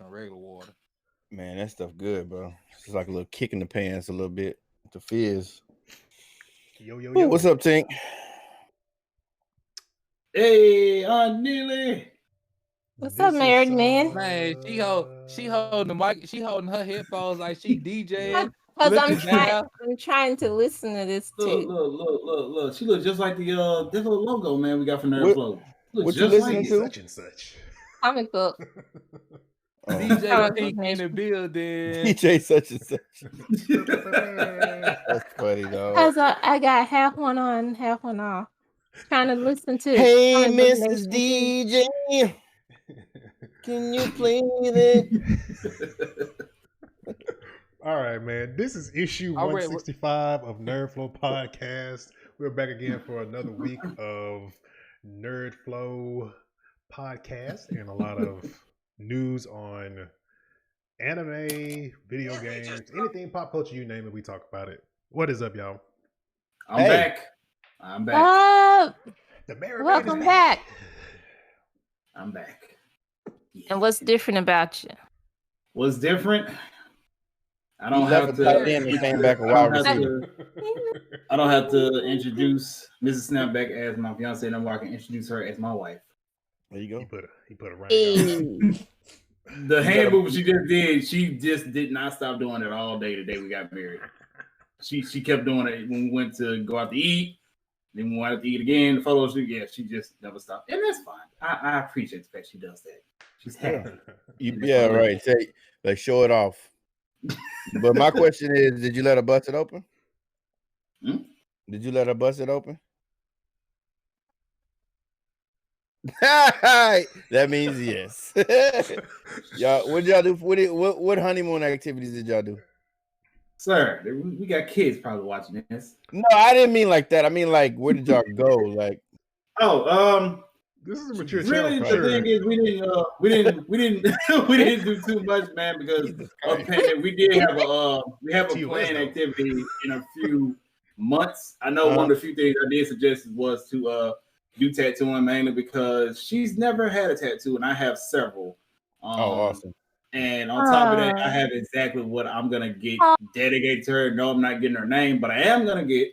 some regular water. Man, that stuff good, bro. It's just like a little kick in the pants, a little bit. The fizz. Yo. Ooh, what's up, Tink? Hey, Aunt Neely. What's up, married man? Man, she holding the mic. She holding her headphones like she DJing. Because I'm trying to listen to this too. Look. She looks just like the this little logo, man, we got from NerdFlow. What you listening to? Such and such. Comic book. DJ Pink in the building. DJ such and such. That's funny, though. Because I got half one on, half one off. Trying to listen to. Hey, Mrs. DJ. Can you play that? All right, man. This is issue 165 of NerdFlow Podcast. We're back again for another week of NerdFlow Podcast and a lot of news on anime, video games, anything pop culture, you name it, we talk about it. What is up, y'all? I'm back. Welcome back. I'm back. Yeah. And what's different about you? What's different? I don't have to. I don't have to introduce Mrs. Snapback as my fiance no more. I can introduce her as my wife. There you go. He put a ring. The hand move she just did. She just did not stop doing it all day. The day we got married, she kept doing it when we went to go out to eat. Then we went out to eat again. The photo shoot. Yeah, she just never stopped, and that's fine. I appreciate the fact she does that. She's happy. Yeah, right. Say, like, show it off. But my question is, did you let her bust it open? Did you let her bust it open? That means yes. Y'all, what did y'all do? What honeymoon activities did y'all do? Sir, we got kids probably watching this. No, I didn't mean like that. I mean, like, where did y'all go? Like, this is a mature really, channel. The thing is, we didn't do too much, man, because of pandemic. We did have a planned activity in a few months. I know one of the few things I did suggest was to do tattooing, mainly because she's never had a tattoo and I have several. Awesome. And on top of that, I have exactly what I'm gonna get dedicated to her. No, I'm not getting her name, but I am gonna get.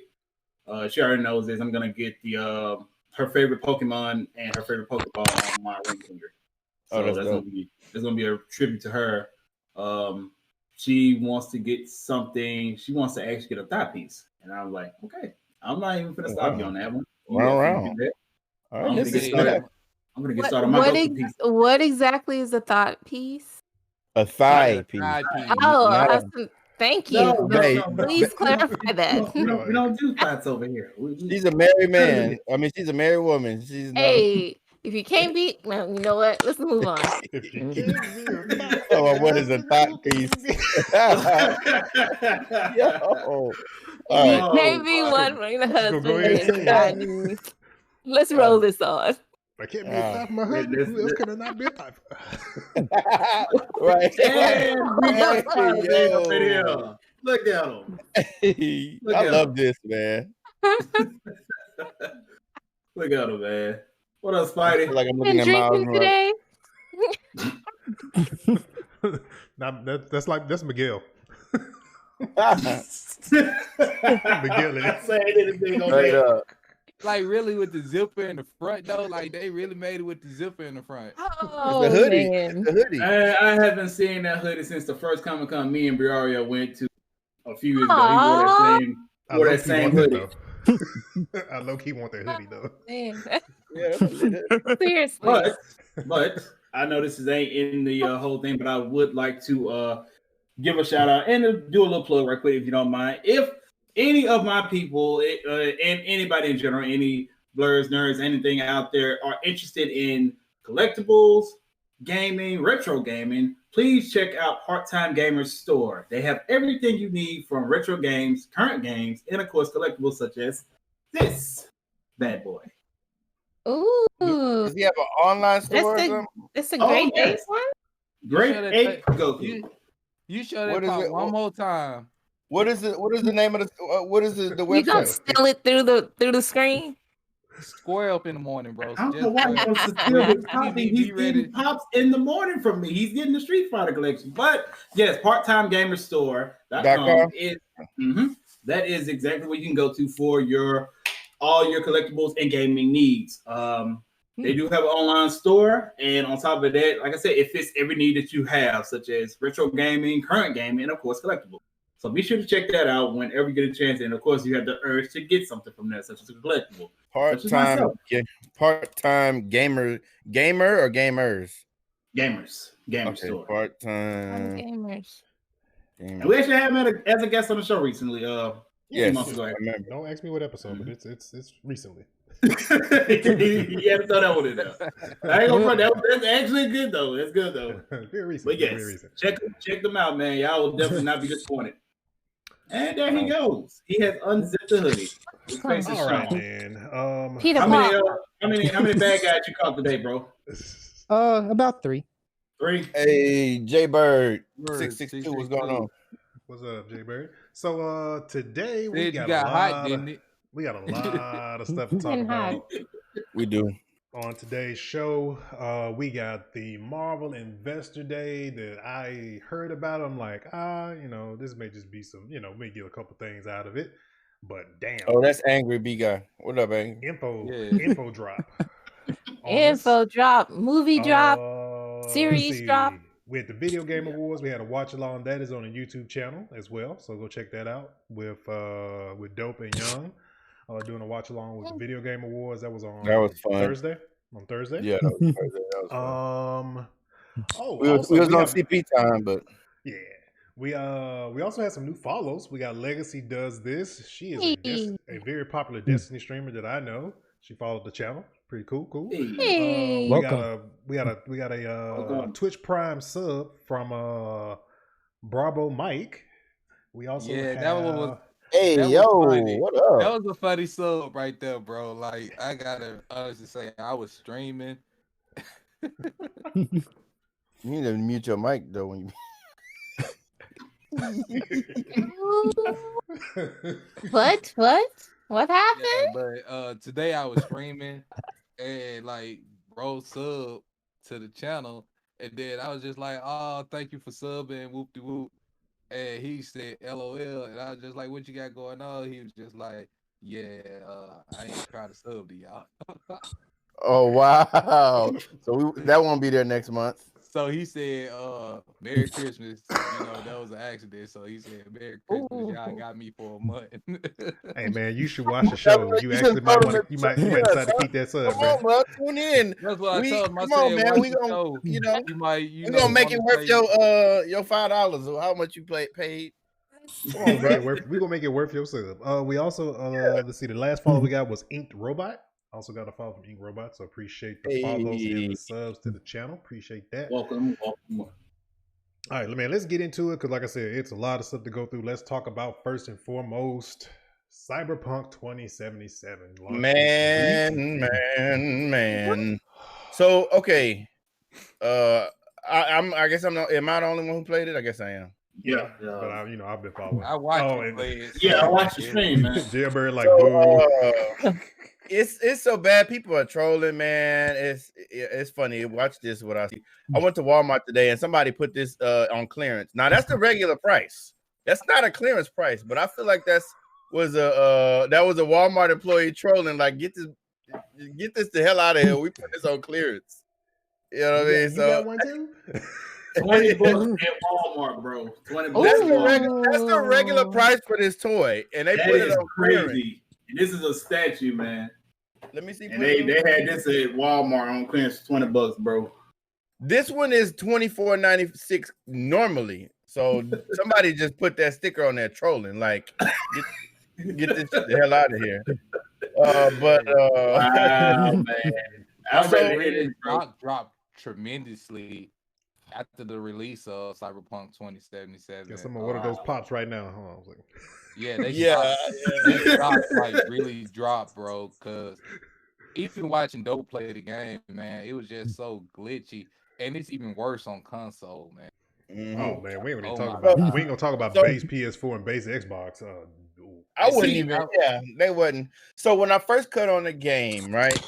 She already knows this. I'm gonna get the her favorite Pokemon and her favorite Pokeball on my ring finger. So that's gonna be a tribute to her. She wants to get something. She wants to actually get a thigh piece, and I'm like, okay, I'm not even gonna stop you on that one. Around. I'm gonna get started on my piece. What exactly is a thought piece? A thigh piece. Thank you. No. Please clarify that. We don't do thoughts over here. She's a married man. I mean, she's a married woman. Hey, if you can't beat, well, you know what? Let's move on. What is a thought piece? You can't be one for your husband. Let's roll this on. I can't be a thigh for my husband. Who else can I not be a thigh for? Right. Look at him. I love this, man. Look at him, man. What up, Spidey? Like I'm looking at drinking today. That's Miguel. Miguel is saying anything on that. Like really with the zipper in the front though, like they really made it with the zipper in the front. Oh, it's the hoodie. Man. It's the hoodie. I haven't seen that hoodie since the first Comic-Con me and Briaria went to a few years ago. He wore that same hoodie. I low-key want that hoodie though. Man. Seriously. But I know this ain't in the whole thing, but I would like to give a shout out and do a little plug right quick if you don't mind. If any of my people and anybody in general, any blurs, nerds, anything out there are interested in collectibles, gaming, retro gaming, please check out Part-Time Gamers Store. They have everything you need from retro games, current games, and of course collectibles such as this bad boy. Ooh. Does he have an online store? It's a great day one. Great Ape Goku. You show that part one more time. What is it? What is the name of the? What is the website? You gonna steal it through the screen? square up in the morning, bro. I don't know why he wants to steal his copy. He's getting pops in the morning from me. He's getting the Street Fighter collection. But yes, parttimegamerstore.com is that is exactly what you can go to for all your collectibles and gaming needs. They do have an online store, and on top of that, like I said, it fits every need that you have, such as retro gaming, current gaming, and of course collectibles. So be sure to check that out whenever you get a chance. And of course, you have the urge to get something from that, such as a collectible. Part-time gamer or gamers? Gamers store. Part-time gamers. And we actually had him as a guest on the show recently. Yes, months ago. Don't ask me what episode, but it's recently. You had to throw that one in there. I ain't gonna front. That's actually good though. That's good though. Very recent. But yes, check them out, man. Y'all will definitely not be disappointed. And there he goes. He has unzipped the hoodie. All right, man. How many bad guys you caught today, bro? About 3. 3. Hey, Jay Bird, 662. What's going on? What's up, Jay Bird? So today we got a lot of stuff to talk about. We do. On today's show, we got the Marvel Investor Day that I heard about. I'm like, this may just be some, may get a couple things out of it. But damn. Oh, that's Angry B guy. What up, Angry? Info drop. Info drop, movie drop, series drop. We had the Video Game Awards. We had a watch along. That is on the YouTube channel as well. So go check that out with Dope and Young. Doing a watch along with the Video Game Awards. That was fun. Thursday. On Thursday. Yeah, that was Thursday. That was fun. We was on CP time, but yeah. We also had some new follows. We got Legacy Does This. She is a very popular Destiny streamer that I know. She followed the channel. Pretty cool. Hey. Welcome. We got a Twitch Prime sub from Bravo Mike. We also that one was. Hey, that yo, was what up? That was a funny sub right there, bro. Like, I gotta honestly say, I was streaming. You need to mute your mic though when you. What happened? Yeah, but today I was streaming and like bro sub to the channel, and then I was just like, "Oh, thank you for subbing, whoop de whoop." And he said, "LOL," and I was just like, "What you got going on?" He was just like, "Yeah, I ain't trying to sub to y'all." Oh wow! So that won't be there next month. So he said, "Merry Christmas." That was an accident. So he said, "Merry Christmas." Y'all got me for a month. Hey man, you should watch the show. You actually might decide to keep that sub, bro. Tune in. That's what I told him. I come on, man. We gonna make it worth your $5 or how much you paid. Come on, bro. We gonna make it worth your sub. We also let's see. The last follow we got was Inked Robot. Also got a follow from Ink Robot, so appreciate the follows and the subs to the channel. Appreciate that. Welcome. All right, man, let's get into it because, like I said, it's a lot of stuff to go through. Let's talk about first and foremost Cyberpunk 2077. Man. So okay, I guess I'm not. Am I the only one who played it? I guess I am. Yeah. But I've been following. I watched you play it. Yeah, I watched the stream, man. Jailbird like boo. It's so bad. People are trolling, man. It's funny. Watch this. What I see. I went to Walmart today, and somebody put this on clearance. Now that's the regular price. That's not a clearance price, but I feel like that was a Walmart employee trolling. Like, get this the hell out of here. We put this on clearance. You know what I mean? So. You got one too? $20 at Walmart, bro. $20. That's the regular price for this toy, and they put it on clearance. Crazy. And this is a statue, man. Let me see. And they had this at Walmart on clearance for $20, bro. This one is $24.96 normally. So somebody just put that sticker on there trolling. Like, get this the hell out of here. Wow, man. The stock dropped tremendously after the release of Cyberpunk 2077. Guess I'm on one of those pops right now. Hold on, I was like, they stopped, like really dropped, bro. Because even watching Dope play the game, man, it was just so glitchy, and it's even worse on console, man. Oh man, we ain't gonna talk about base PS4 and base Xbox. I wouldn't even. Yeah, they wouldn't. So when I first cut on the game, right?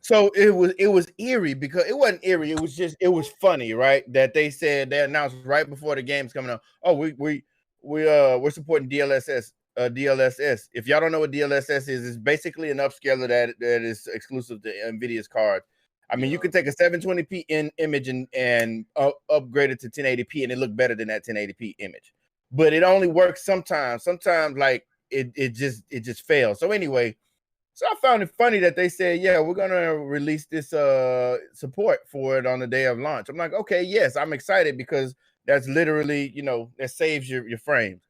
So it was eerie because it wasn't eerie. It was funny, right? That they said they announced right before the game's coming out. Oh, we're supporting DLSS. DLSS. If y'all don't know what DLSS is, it's basically an upscaler that is exclusive to NVIDIA's cards. I mean, you can take a 720p image and upgrade it to 1080p, and it look better than that 1080p image. But it only works sometimes. Sometimes, like it just fails. So anyway, so I found it funny that they said, yeah, we're gonna release this support for it on the day of launch. I'm like, okay, yes, I'm excited because that's literally, that saves your frames.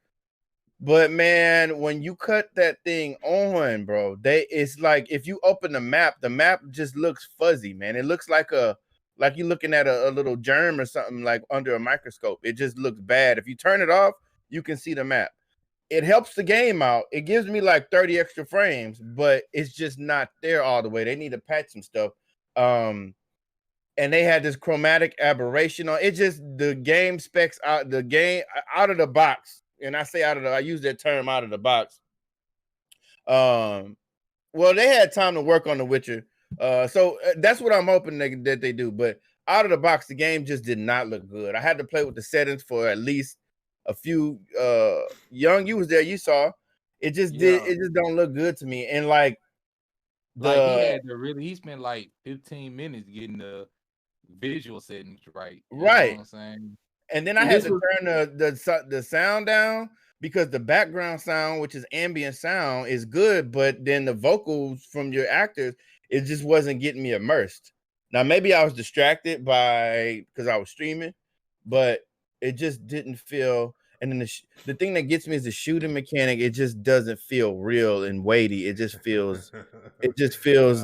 But man, when you cut that thing on, bro, it's like if you open the map just looks fuzzy, man. It looks like you're looking at a little germ or something like under a microscope. It just looks bad. If you turn it off, you can see the map. It helps the game out. It gives me like 30 extra frames, but it's just not there all the way. They need to patch some stuff. And they had this chromatic aberration on it. Just the game specs out the game out of the box. And I say I use that term out of the box. Well, they had time to work on The Witcher. So that's what I'm hoping that they do. But out of the box, the game just did not look good. I had to play with the settings for at least a few. Young, you was there, you saw. It just don't look good to me. And he spent like 15 minutes getting the visual settings right. Right. You know what I'm saying? And then I had to turn the sound down because the background sound, which is ambient sound, is good, but then the vocals from your actors, it just wasn't getting me immersed. Now, maybe I was distracted because I was streaming, but it just didn't feel. And then the thing that gets me is the shooting mechanic. It just doesn't feel real and weighty. It just feels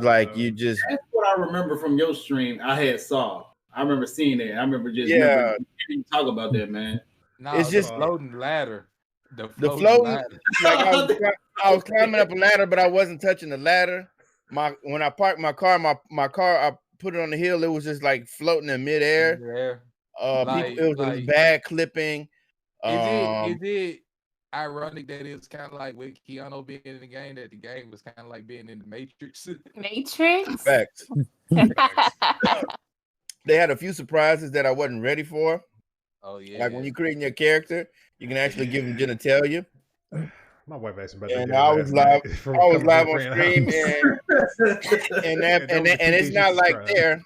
like you just. That's what I remember from your stream. I had saw. I remember seeing it. I remember just talk about that, man. No, it's just floating ladder. The floating ladder. Like I was climbing up a ladder, but I wasn't touching the ladder. When I parked my car, I put it on the hill. It was just like floating in midair. It was bad clipping. Is it ironic that it's kind of like with Keanu being in the game, that the game was kind of like being in the Matrix? Matrix? Facts. They had a few surprises that I wasn't ready for. Oh yeah. Like when you're creating your character, you can actually give them genitalia. My wife asked me about that. And I was live on stream, and it's not like there.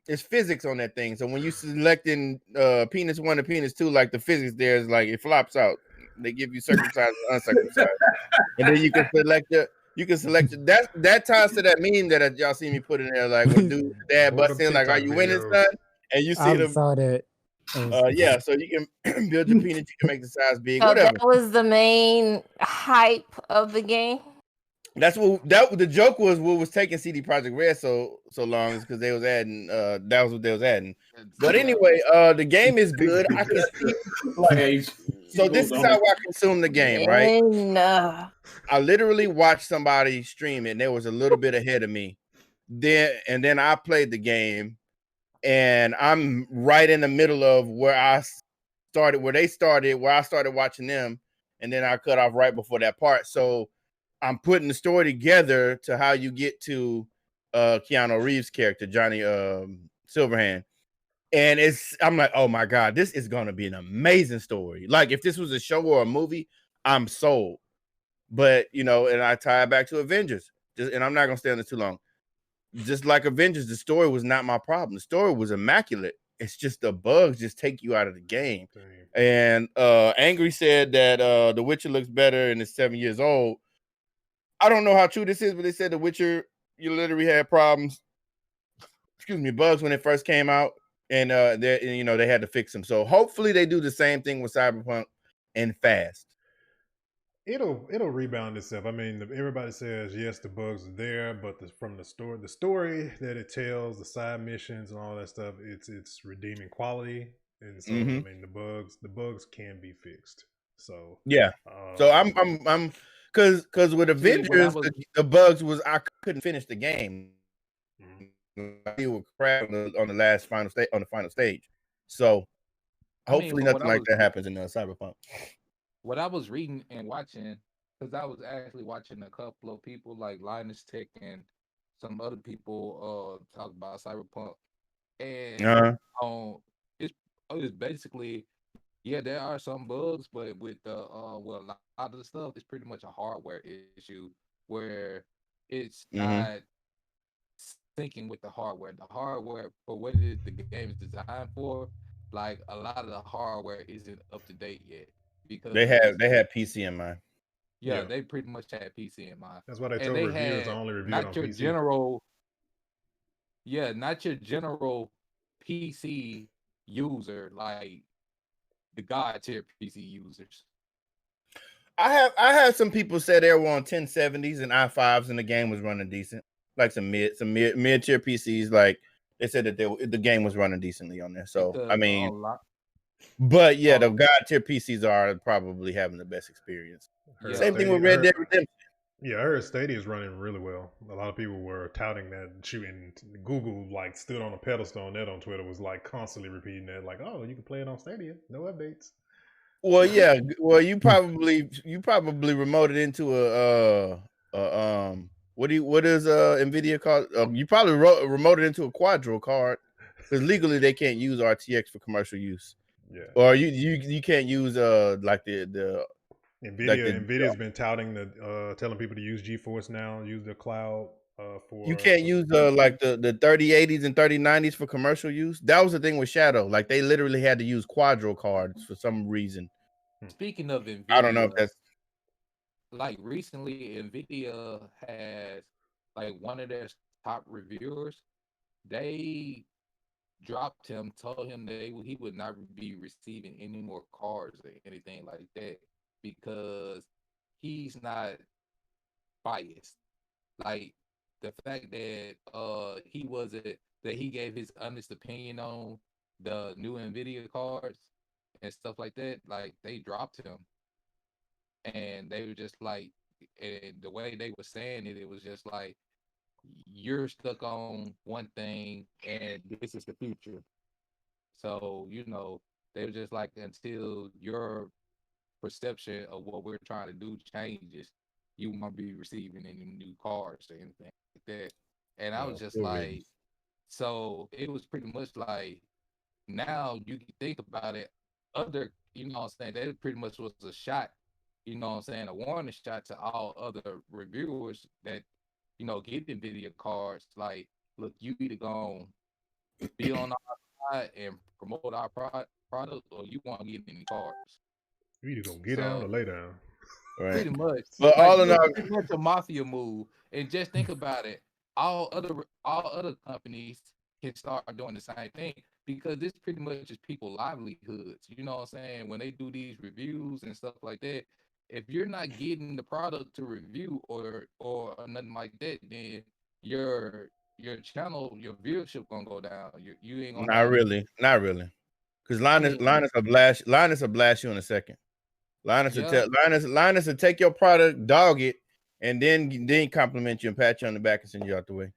It's physics on that thing. So when you selecting penis 1 to penis 2, like the physics there is like it flops out. They give you circumcised and uncircumcised, and then you can select it. You can select it. That ties to that meme that y'all see me put in there, like when dude dad busts in, like, "Are you winning, son?" And you see them. Saw that. Yeah, so you can build your penis, you can make the size big. So whatever. That was the main hype of the game. That's the joke was. What was taking CD Projekt Red so long is because they was adding. That was what they was adding. But anyway, the game is good. I can see. So this is how I consume the game, right? I literally watched somebody stream it, and there was a little bit ahead of me. Then I played the game, and I'm right in the middle of where I started, where they started, where I started watching them, and then I cut off right before that part. So I'm putting the story together to how you get to Keanu Reeves' character, Johnny Silverhand. And I'm like, oh my God, this is going to be an amazing story. Like if this was a show or a movie, I'm sold. But, and I tie it back to Avengers. And I'm not going to stay on this too long. Just like Avengers, the story was not my problem. The story was immaculate. It's just the bugs just take you out of the game. Damn. And Angry said that The Witcher looks better and it's 7 years old. I don't know how true this is, but they said The Witcher, you literally had problems, bugs when it first came out. And they had to fix them. So hopefully they do the same thing with Cyberpunk and fast. It'll rebound itself. I mean, everybody says yes, the bugs are there, but from the story that it tells, the side missions and all that stuff, it's redeeming quality. And so I mean, the bugs can be fixed. So yeah. So I'm because with Avengers, the bugs was I couldn't finish the game. It would crash on the final stage. So hopefully nothing like that happens in Cyberpunk. What I was reading and watching, because I was actually watching a couple of people like Linus Tech and some other people talk about Cyberpunk, and it's basically, yeah, there are some bugs, but with the well, a lot of the stuff is pretty much a hardware issue where it's not syncing with the hardware. The hardware for what it is the game is designed for, like a lot of the hardware isn't up to date yet because they had PC in mind. yeah, they pretty much had PC in mind. That's why they and told they reviewers to had only review it not on your PC. not your general PC user, like the god tier PC users. I had some people say they were on 1070s and i5s and the game was running decent. Like some mid tier PCs, like they said that the game was running decently on there. So Because I mean, but yeah, the god tier PCs are probably having the best experience. Same thing with Red Dead Redemption. Yeah, I heard Stadia is running really well. A lot of people were touting that, shooting. Google like stood on a pedestal on that on Twitter, was like constantly repeating that, like, oh, you can play it on Stadia, no updates. Well, yeah. Well, you probably remoted into a what is NVIDIA called? You probably remoted into a Quadro card because legally they can't use RTX for commercial use. Yeah. Or you can't use like the NVIDIA's been touting telling people to use GeForce now, use the cloud for. You can't use like the 3080s and 3090s for commercial use. That was the thing with Shadow. Like they literally had to use Quadro cards for some reason. Speaking of NVIDIA, I don't know if that's like recently NVIDIA has like one of their top reviewers. They dropped him, told him he would not be receiving any more cards or anything like that because he's not biased. Like the fact that he gave his honest opinion on the new NVIDIA cards and stuff like that, like they dropped him. And they were just like, and the way they were saying it, it was just like, you're stuck on one thing and this is the future. So, they were just like, until your perception of what we're trying to do changes, you won't be receiving any new cards or anything like that. And I was just like, so it was pretty much like, now you can think about it, other, that pretty much was a shot, a warning shot to all other reviewers that, get NVIDIA cards. Like, look, you either gonna be on our side and promote our product, or you won't get any cards. You either gonna get down or lay down. Right. Pretty much. But all in all, pretty much a mafia move. And just think about it. All other companies can start doing the same thing because this pretty much is people's livelihoods. You know what I'm saying? When they do these reviews and stuff like that, if you're not getting the product to review or nothing like that, then your channel, your viewership gonna go down. You ain't gonna not really. Because Linus will blast you in a second. Linus will take your product, dog it, and then compliment you and pat you on the back and send you out the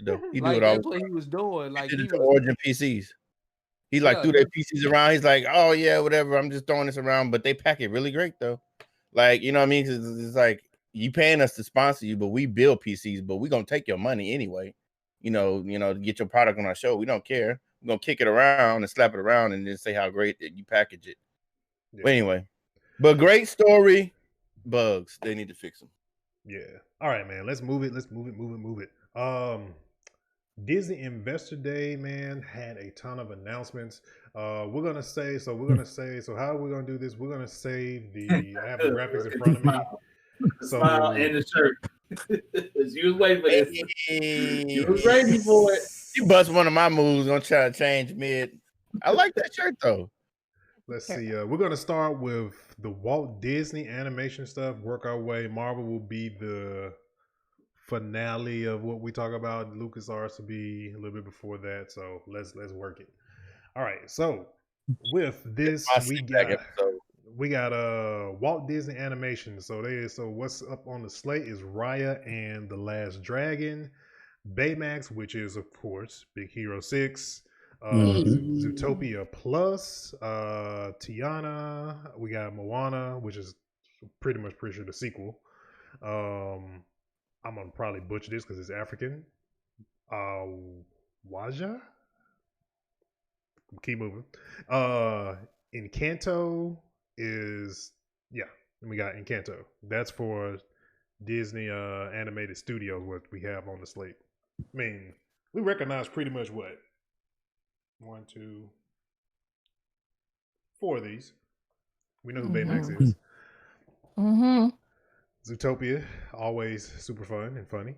door. He like do it all. That's what he was doing. Like he was Origin PCs. He threw their PCs around. He's like, oh yeah, whatever. I'm just throwing this around, but they pack it really great though. Like, you know what I mean? It's like you paying us to sponsor you, but we build PCs, but we gonna take your money anyway. To get your product on our show. We don't care. We're gonna kick it around and slap it around and then say how great that you package it. Yeah. But anyway, but great story. Bugs, they need to fix them. Yeah. All right, man. Let's move it. Move it. Disney Investor Day, man, had a ton of announcements. We're gonna say. So how are we gonna do this? We're gonna save I have the graphics in front of me. Smile and the shirt. You was waiting for this. You was ready for it. You bust one of my moves. Gonna try to change mid. I like that shirt though. Let's see. We're gonna start with the Walt Disney animation stuff. Work our way. Marvel will be the finale of what we talk about. LucasArts will be a little bit before that. So let's work it. All right. So with this, we got Walt Disney Animation. So what's up on the slate is Raya and the Last Dragon, Baymax, which is of course Big Hero 6, Zootopia Plus, Tiana. We got Moana, which is pretty much pretty sure the sequel. I'm gonna probably butcher this because it's African. Waja. Keep moving. Encanto is we got Encanto. That's for Disney animated studios. What we have on the slate. I mean, we recognize pretty much what 1, 2, 4 of these. We know who Baymax is. Zootopia, always super fun and funny.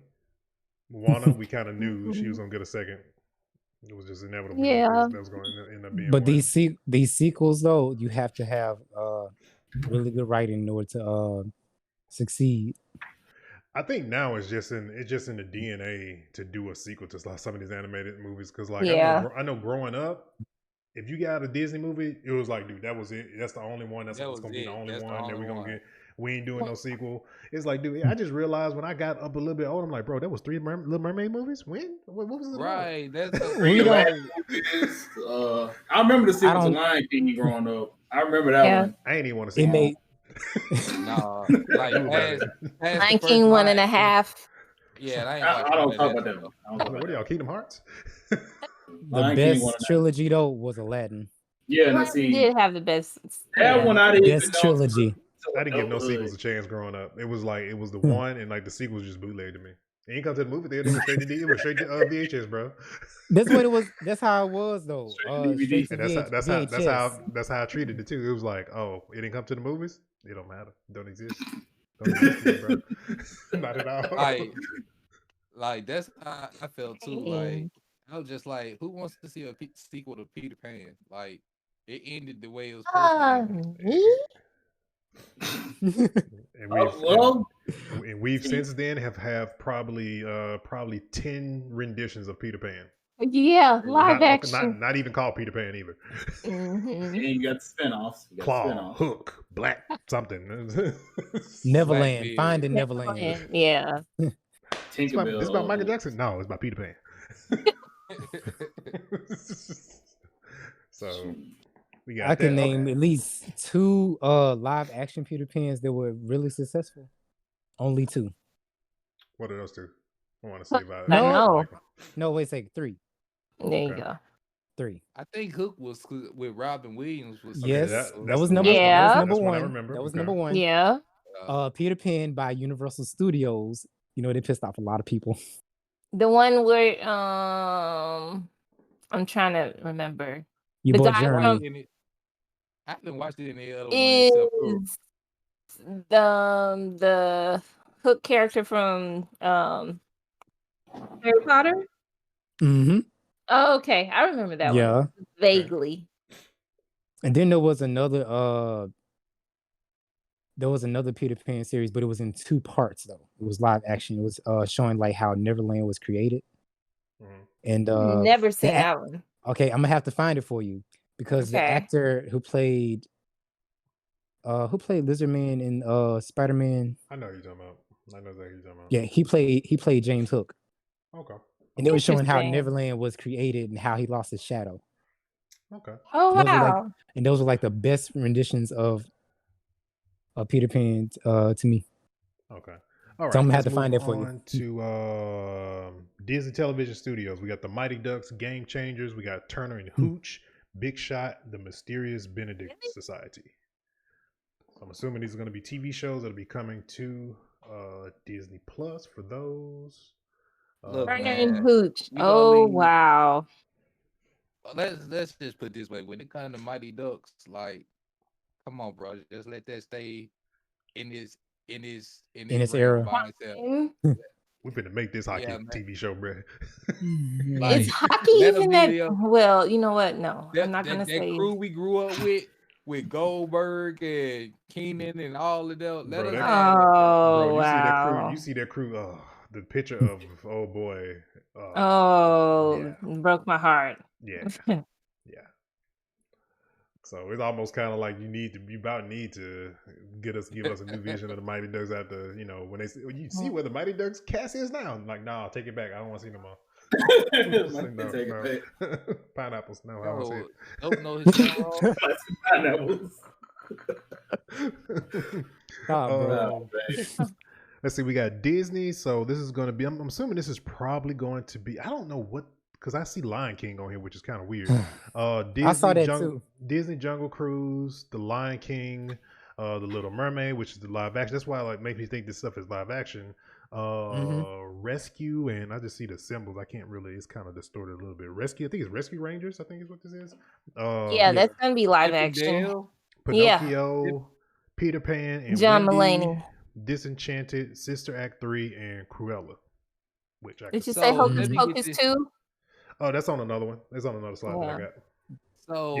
Moana, we kind of knew she was gonna get a second. It was just inevitable. Yeah. That was going to end up being. But these sequels, though, you have to have really good writing in order to succeed. I think now it's just in the DNA to do a sequel to some of these animated movies. Because like I know growing up, if you got a Disney movie, it was like, dude, that was it. That's the only one. That's going to be the only one that we're going to get. We ain't doing no sequel. It's like, dude, I just realized when I got up a little bit older, I'm like, bro, that was 3 Little Mermaid movies? When? What was it? Right. That's I remember the sequel to Lion King growing up. I remember that one. I ain't even want to see it. No, like Lion King 1.5. Yeah, I don't talk about that. What are y'all, Kingdom Hearts? The best trilogy though was Aladdin. Yeah, Aladdin did have the best. That one I didn't even best trilogy. I didn't give no sequels a chance growing up. It was like it was the one, and like the sequels just bootlegged to me. It ain't come to the movie theater. It was straight to VHS, bro. That's what it was. That's how it was though. And that's how I treated it too. It was like, oh, it didn't come to the movies. It don't matter. It don't exist. Bro. Not at all. Like that's how I felt too. Like I was just like, who wants to see a sequel to Peter Pan? Like it ended the way it was supposed to end. And we've since then have probably 10 renditions of Peter Pan. Yeah, live action. Not even called Peter Pan either. And you got the spinoffs. Claw, Hook, Black, something. Neverland. Finding Neverland. Yeah. This about Michael Jackson? No, it's about Peter Pan. So I can name at least 2 live action Peter Pans that were really successful. Only 2. What are those 2? I want to say about No, wait a second. 3. There you go. 3. I think Hook was with Robin Williams. Yes, that was number 1. That was number 1. Yeah. Peter Pan by Universal Studios. You know, they pissed off a lot of people. The one where I'm trying to remember. You bought Journey. I haven't watched it in the other one. The Hook character from Harry Potter? Mm-hmm. Oh, okay. I remember that one. Vaguely. And then there was another Peter Pan series, but it was in 2 parts though. It was live action. It was showing like how Neverland was created. And never seen that one. Okay, I'm gonna have to find it for you because the actor who played Lizardman in Spider-Man. I know who you're talking about. I know exactly who you're talking about. Yeah, he played James Hook. Okay. And it was showing how Neverland was created and how he lost his shadow. Okay. Oh wow. And those were like the best renditions of Peter Pan to me. Okay. All right. So I'm gonna have to find it for you. To Disney Television Studios, we got the Mighty Ducks, Game Changers. We got Turner and Hooch, Big Shot, The Mysterious Benedict Society. So I'm assuming these are going to be TV shows that'll be coming to Disney Plus for those. Turner and Hooch. Oh wow. Let's just put it this way: when it comes to Mighty Ducks, like, come on, bro, just let that stay in this era. We're gonna make this hockey TV show, bro. Like, is hockey even that? Well, you know what? No, I'm not gonna say. That crew we grew up with Goldberg and Keenan and all of them. Wow! You see that crew. The picture of boy. Broke my heart. Yeah. So it's almost kind of like you need to give us a new vision of the Mighty Ducks after, when you see where the Mighty Ducks cast is now. I'm like, nah, take it back. I don't want to see them all. Pineapples. No, I don't want to see it. Don't know his Pineapples. Bro. Let's see. We got Disney. So this is going to be. I'm assuming this is probably going to be. I don't know what, because I see Lion King on here, which is kind of weird. Disney I saw that too. Disney Jungle Cruise, The Lion King, The Little Mermaid, which is the live action. That's why makes me think this stuff is live action. Rescue, and I just see the symbols. I can't really. It's kind of distorted a little bit. Rescue. I think it's Rescue Rangers. I think is what this is. That's gonna be live action. Pinocchio, Peter Pan, and John Wendy, Mulaney. Disenchanted, Sister Act 3, and Cruella. Which I Did you say Hocus Pocus 2? Oh, that's on another one. That's on another slide that I got. So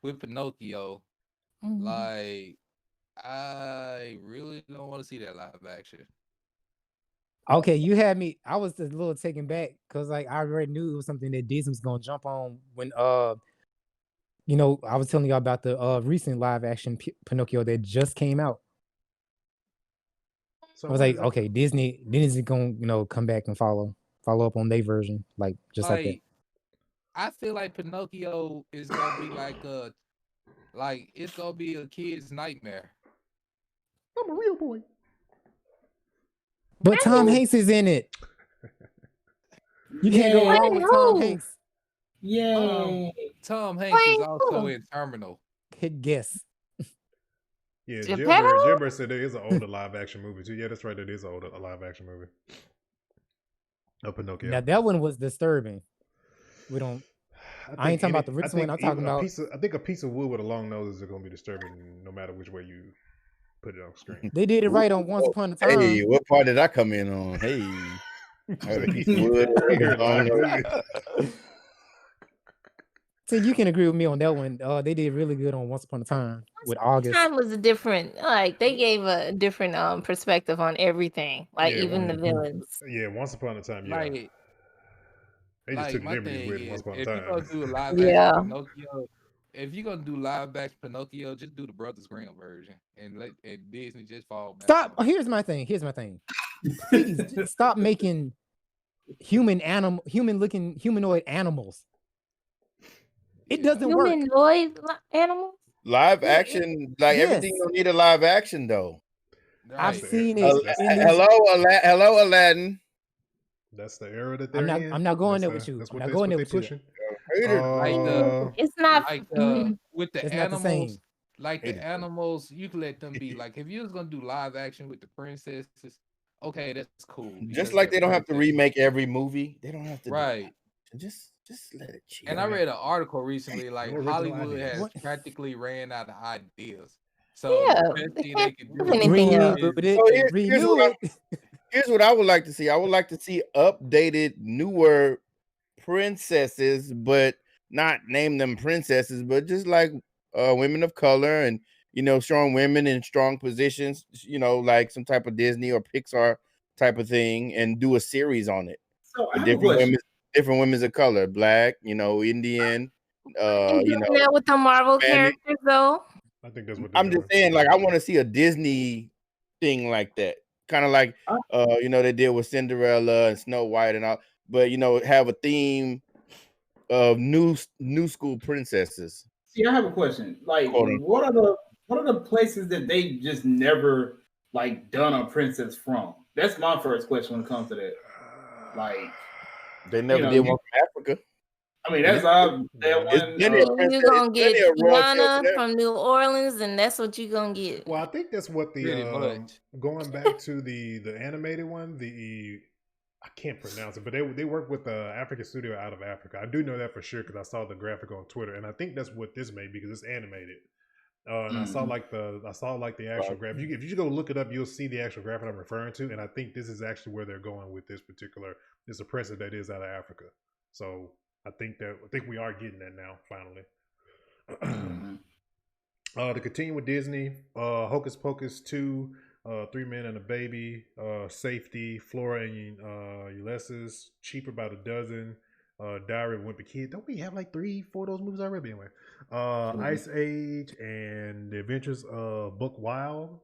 with Pinocchio, like I really don't want to see that live action. Okay, you had me. I was a little taken back because like I already knew it was something that Disney was gonna jump on when I was telling y'all about the recent live action Pinocchio that just came out. So I was like, okay, Disney's gonna come back and follow up on their version, like just like that. I feel like Pinocchio is gonna be it's gonna be a kid's nightmare. I'm a real boy. But Tom Hanks is in it. You can't go wrong with Tom Hanks. Yeah. Tom Hanks is also in Terminal. Good guess. Yeah, Jimber said there is an older live action movie too. Yeah, that's right. It is a live action movie. Pinocchio. Now that one was disturbing. I ain't talking about the recent one. I'm talking about. I think a piece of wood with a long nose is going to be disturbing, no matter which way you put it on screen. They did it right on Once Upon a Time. Hey, what part did I come in on? Hey, a piece of wood. So you can agree with me on that one. They did really good on Once Upon a Time with August. Time was a different, like they gave a different perspective on everything, like even the villains. Yeah, Once Upon a Time. Yeah. Like, they just took liberties with Once Upon a Time. If you're gonna do a live action Pinocchio, if you're gonna do live action Pinocchio, just do the Brothers Grimm version and let Disney just fall back. Stop. Here's my thing. Please stop making humanoid animals. It doesn't work. Humanoid animals? Live action, everything don't need a live action though. Right. I've seen it. Hello, Aladdin. That's the era that they're in. I'm not going there with you. That's I'm what not going there with pushing. It's not with the it's animals. Not the same. Like the animals, you can let them be. Like if you was gonna do live action with the princesses, okay, that's cool. Just like they don't have to remake every movie. They don't have to. Right. Just let it chill. And I read an article recently, like Hollywood has practically ran out of ideas. So the best thing they can do here's what I would like to see. I would like to see updated, newer princesses, but not name them princesses, but just like women of color and strong women in strong positions, like some type of Disney or Pixar type of thing, and do a series on it. So different women of color, black, Indian, that with the Marvel characters though. I think that's what I'm just saying. Like, I want to see a Disney thing like that, kind of like they did with Cinderella and Snow White and all. But have a theme of new school princesses. See, I have a question. Like, what are the places that they just never done a princess from? That's my first question when it comes to that. Like. They never did one from Africa. I mean, that's all. You're gonna get Tiana from New Orleans, and that's what you're gonna get. Well, I think that's what the going back to the animated one. I can't pronounce it, but they work with the African studio out of Africa. I do know that for sure because I saw the graphic on Twitter, and I think that's what this may be because it's animated. And I saw the actual graphic. If you go look it up, you'll see the actual graphic I'm referring to, and I think this is actually where they're going with this particular. It's a princess that is out of Africa, so I think we are getting that now finally. To continue with Disney, Hocus Pocus 2, 3 Men and a Baby, Safety, Flora and Ulysses, Cheaper by the Dozen, Diary of a Wimpy Kid. Don't we have 3-4 of those movies already? Anyway, Ice Age and The Adventures of Buck Wild.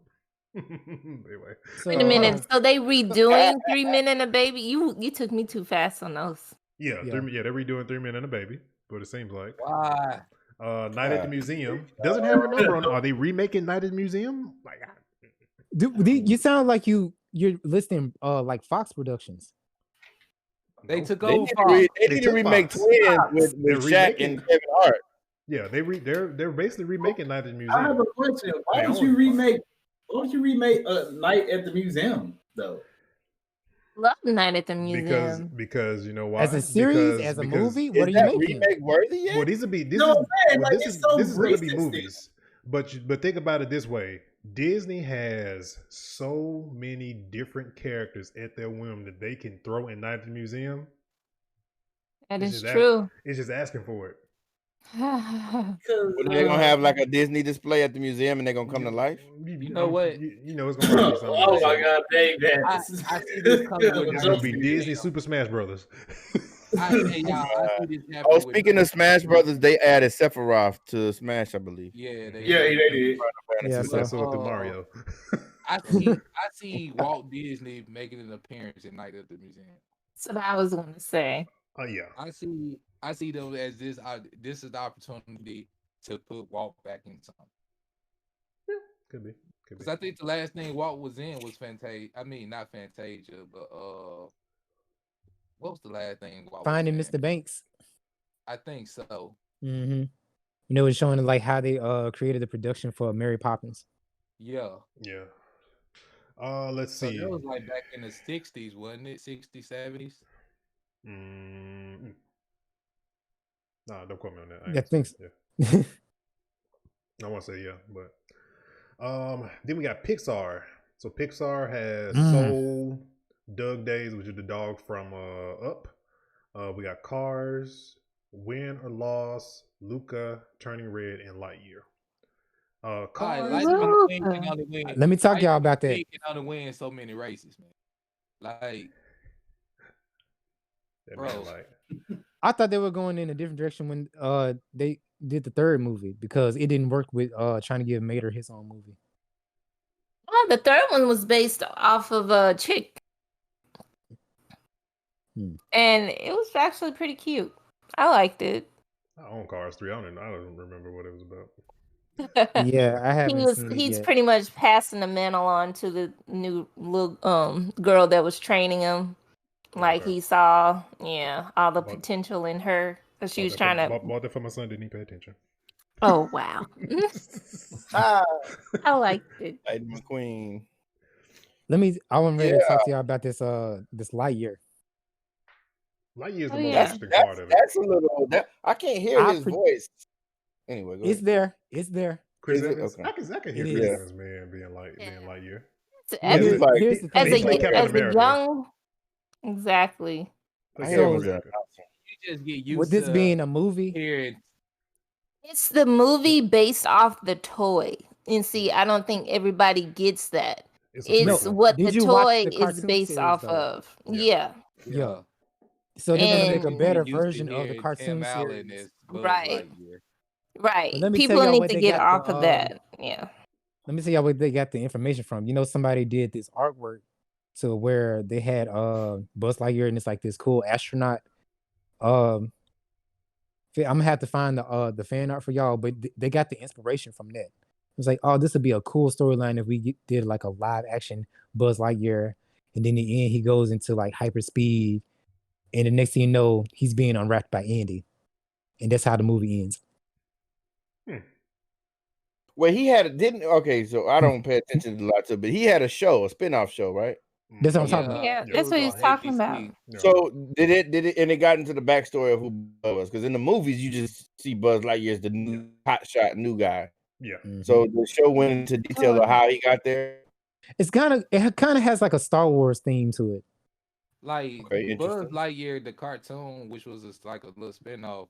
Anyway, wait a minute. So they redoing 3 Men and a Baby? You took me too fast on those. Yeah, they're redoing 3 Men and a Baby. What it seems like. Why? Night at the Museum doesn't have a number on it. Are they remaking Night at the Museum? Like, You sound like you're listing like Fox Productions. They took They over need to remake Twins with Shaq and Kevin Hart. Yeah, they're basically remaking Night at the Museum. I have a question. Why would you remake Night at the Museum though? Love Night at the Museum because you know why? As a series, as a movie, what are you making? Remake worthy yet? Well, this is going to be movies. But think about it this way: Disney has so many different characters at their whim that they can throw in Night at the Museum. That is true. It's just asking for it. They're gonna have like a Disney display at the museum, and they're gonna come to life. You know what? You know it's gonna be something. Oh my God, dang that! I see this coming with It's gonna be Disney Super Smash Brothers. Speaking of Smash Brothers, they added Sephiroth to Smash, I believe. Yeah, they did. Yeah, so to Mario. I see Walt Disney making an appearance at Night at the Museum. That's what I was going to say. Oh yeah. I see them as this is the opportunity to put Walt back in something. Yeah, could be. Because I think the last thing Walt was in was Fantasia. I mean, not Fantasia, but what was the last thing Walt Finding was in? Mr. Banks. I think so. Mm-hmm. And it was showing like how they created the production for Mary Poppins. Yeah. Yeah. Let's see. So that was like back in the 60s, wasn't it? 60s, 70s? Nah, don't quote me on that. I think so. Yeah. I want to say yeah, but then we got Pixar. So Pixar has Soul, Doug Days, which is the dog from Up. We got Cars, Win or Loss, Luca, Turning Red, and Lightyear. Cars. Let me talk y'all about that. On to win so many races, man. Like, bro. I thought they were going in a different direction when they did the third movie because it didn't work with trying to give Mater his own movie. Oh, the third one was based off of a chick. And it was actually pretty cute. I liked it. I own Cars 3. I don't remember what it was about. Yeah, I haven't. He's pretty much passing the mantle on to the new little girl that was training him. Like he saw, all the potential in her. Because she was trying to. Bought that for my son. Didn't he pay attention? Oh wow! I liked it. McQueen. I want to talk to y'all about this Lightyear. Lightyear is the most interesting part of it. That's a little. I can't hear his voice. Anyway, go ahead. It's there. Chris Evans. Okay. I can hear Chris Evans, man, being Lightyear. As a young, exactly. So you just get used with this being a movie. Here, it's the movie based off the toy, and see, I don't think everybody gets that. It's what the toy is based off of. Yeah. So they're gonna make a better version of the cartoon series, right? Right. People need to get off of that. Yeah. Let me see where they got the information from. You know, somebody did this artwork to where they had Buzz Lightyear and it's like this cool astronaut. I'm gonna have to find the fan art for y'all, but they got the inspiration from that. It was like, oh, this would be a cool storyline if we did like a live action Buzz Lightyear, and then in the end he goes into like hyperspeed, and the next thing you know, he's being unwrapped by Andy, and that's how the movie ends. Well, he so I don't pay attention a lot to it, but he had a spin-off show, right? That's what I'm talking about. Yeah, that's what he's talking about. So did it, and it got into the backstory of who Buzz was, because in the movies you just see Buzz Lightyear as the new hotshot new guy. Yeah. So the show went into detail of how he got there. It kind of has like a Star Wars theme to it. Like Buzz Lightyear, the cartoon, which was like a little spinoff,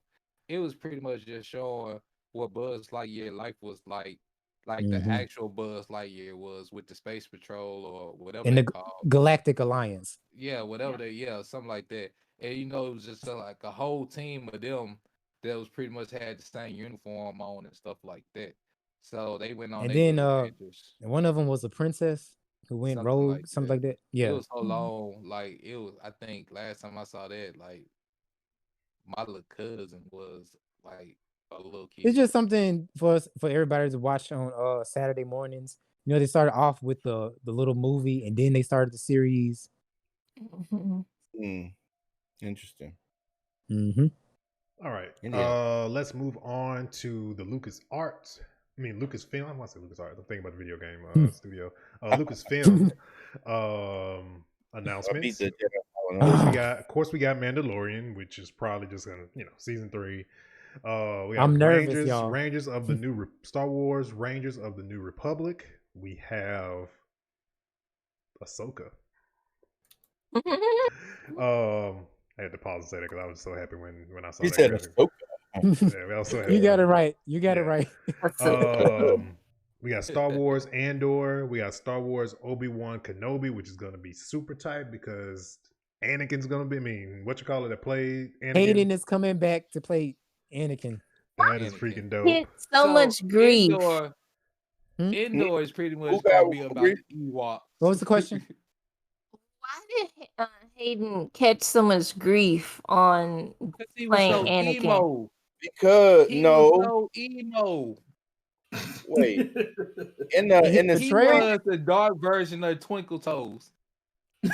it was pretty much just showing what Buzz Lightyear life was like the actual Buzz Lightyear was with the Space Patrol or whatever in the called. Galactic Alliance. Yeah, whatever something like that. And it was just like a whole team of them that was pretty much had the same uniform on and stuff like that. So they went on. And then and one of them was a princess who went rogue, something like that. Yeah, it was so long. Like it was. I think last time I saw that, like my little cousin was like It's just something for everybody to watch on Saturday mornings. You know, they started off with the little movie, and then they started the series. Interesting. Mm-hmm. All right. Yeah. Let's move on to the Lucasfilm. I want to say LucasArts. I'm thinking about the video game studio. Lucasfilm announcements. Of course, we got Mandalorian, which is probably just gonna, season 3. We got I'm nervous, Rangers, y'all. Rangers of the New Star Wars, Rangers of the New Republic. We have Ahsoka. I had to pause and say that because I was so happy when I saw that. Said Ahsoka. Yeah, I was so happy. You got it right. You got it right. We got Star Wars Andor. We got Star Wars Obi-Wan Kenobi, which is going to be super tight because Anakin's going to be, that played Anakin. Hayden is coming back to play Anakin. That is freaking dope. Get so much grief. Indoor is pretty much going to be about the Ewok. What was the question? Why did Hayden catch so much grief on playing Anakin? Emo. Because he was so emo. Wait, in the he was the dark version of Twinkle Toes. No,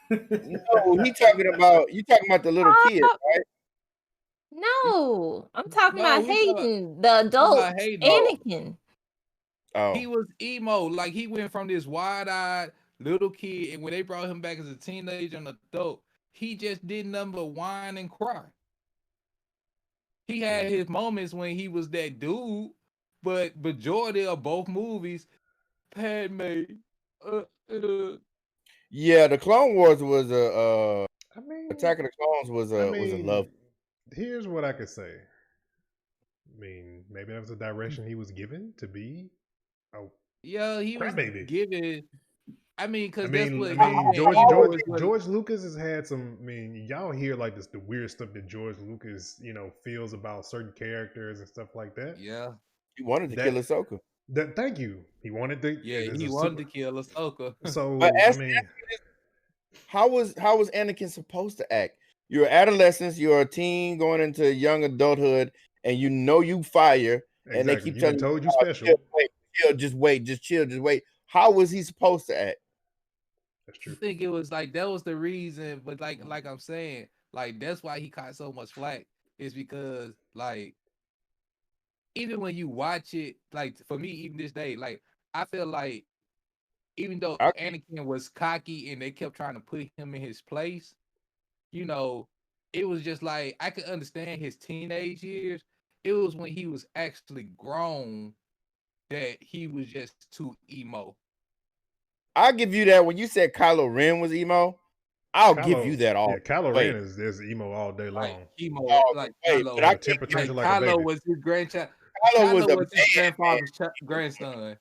you talking about the little kid, right? No, I'm talking about Hayden, the adult Anakin. Oh. He was emo, like he went from this wide-eyed little kid, and when they brought him back as a teenager and adult, he just did nothing but whine and cry. He had his moments when he was that dude, but majority of both movies, Padme. Yeah, the Clone Wars was Attack of the Clones was a love. Here's what I could say. Maybe that was the direction he was given to be. Yeah, he was given. Because George Lucas has had some. Y'all hear like this, the weird stuff that George Lucas, feels about certain characters and stuff like that. Yeah, he wanted to kill Ahsoka. Thank you. He wanted to. Yeah, he wanted to kill Ahsoka. So, but how was Anakin supposed to act? You're adolescent. You're a teen going into young adulthood, and you fire, and they keep telling told you special. Just wait, just chill, just wait. How was he supposed to act? That's true. I think it was like that was the reason, but like I'm saying, like that's why he caught so much flack. Is because like even when you watch it, like for me, even this day, like I feel like even though Anakin was cocky and they kept trying to put him in his place, it was just like I could understand his teenage years. It was when he was actually grown that he was just too emo. I'll give you that. When you said Kylo Ren was emo, give you that all. Yeah, Kylo Ren is emo all day long. Like, emo, like Kylo. But I temperature like Kylo was his grandchild. Kylo was his grandfather's grandson.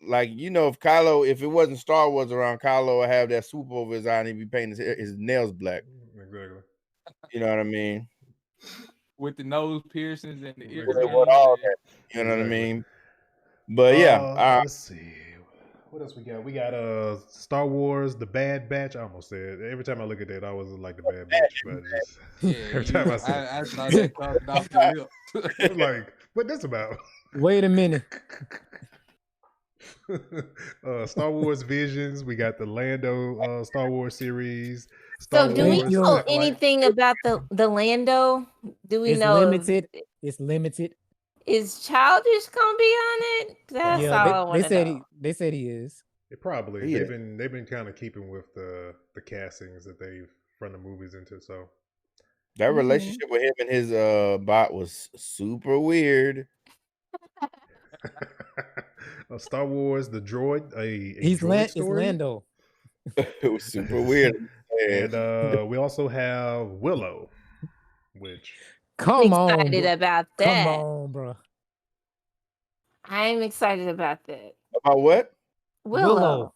Like, if it wasn't Star Wars around, Kylo would have that swoop over his eye and he'd be painting his nails black. Exactly. You know what I mean? With the nose piercings and the ears. All that. You know what I mean? But yeah. Let's see. What else we got? We got Star Wars, The Bad Batch. I almost said every time I look at that, I always like The Bad Batch. But every time I say I saw that coming off the lip. I'm like, what this about? Wait a minute. Star Wars Visions. We got the Lando Star Wars series. So do we know anything about the Lando? Do we know? It's limited. Is Childish gonna be on it? That's all I want to know. They said he is. Probably. They've been kind of keeping with the castings that they've run the movies into. So that relationship with him and his bot was super weird. Star Wars, the droid, it's Lando. It was super weird. And we also have Willow, which I'm excited about that. Come on, bro. I'm excited about that. About what? Willow.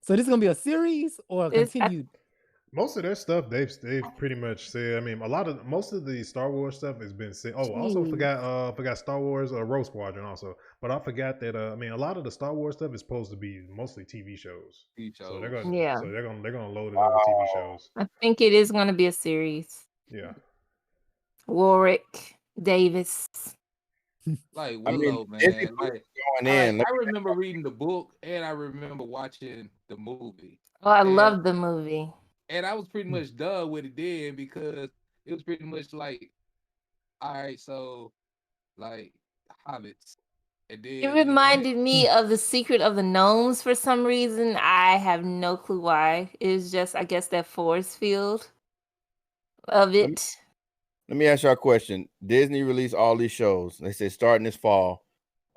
So this is gonna be a series or continued? Most of their stuff they've pretty much said. Most of the Star Wars stuff has been said. Oh, I also forgot Star Wars Rogue Squadron also. But I forgot that a lot of the Star Wars stuff is supposed to be mostly TV shows. So they're gonna load it on the TV shows. I think it is gonna be a series. Yeah. Warwick Davis. Like Willow, man. Like I remember reading the book and I remember watching the movie. Oh, I love the movie. And I was pretty much done with it then because it was pretty much like, all right, so like hobbits. And then It reminded me of The Secret of the Gnomes for some reason. I have no clue why. It was just, I guess, that force field of it. Let me ask y'all a question. Disney released all these shows. They said starting this fall.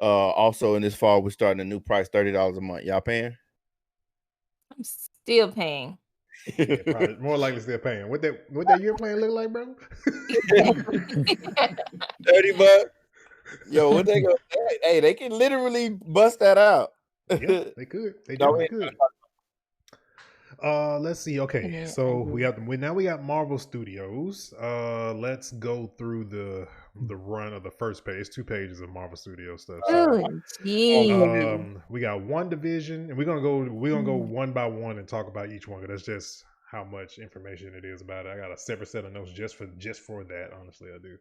Also in this fall, we're starting a new price, $30 a month. Y'all paying? I'm still paying. Yeah, probably more likely still paying. What that year plan look like, bro? $30. Yo, what they go? Hey, they can literally bust that out. Yeah, they could. They definitely could. Let's see. Okay, so we got Marvel Studios. Let's go through the run of the first page. 2 pages of Marvel Studios stuff. So, we got WandaVision, and we're gonna go one by one and talk about each one, because that's just how much information it is about it. I got a separate set of notes just for that. Honestly, I do.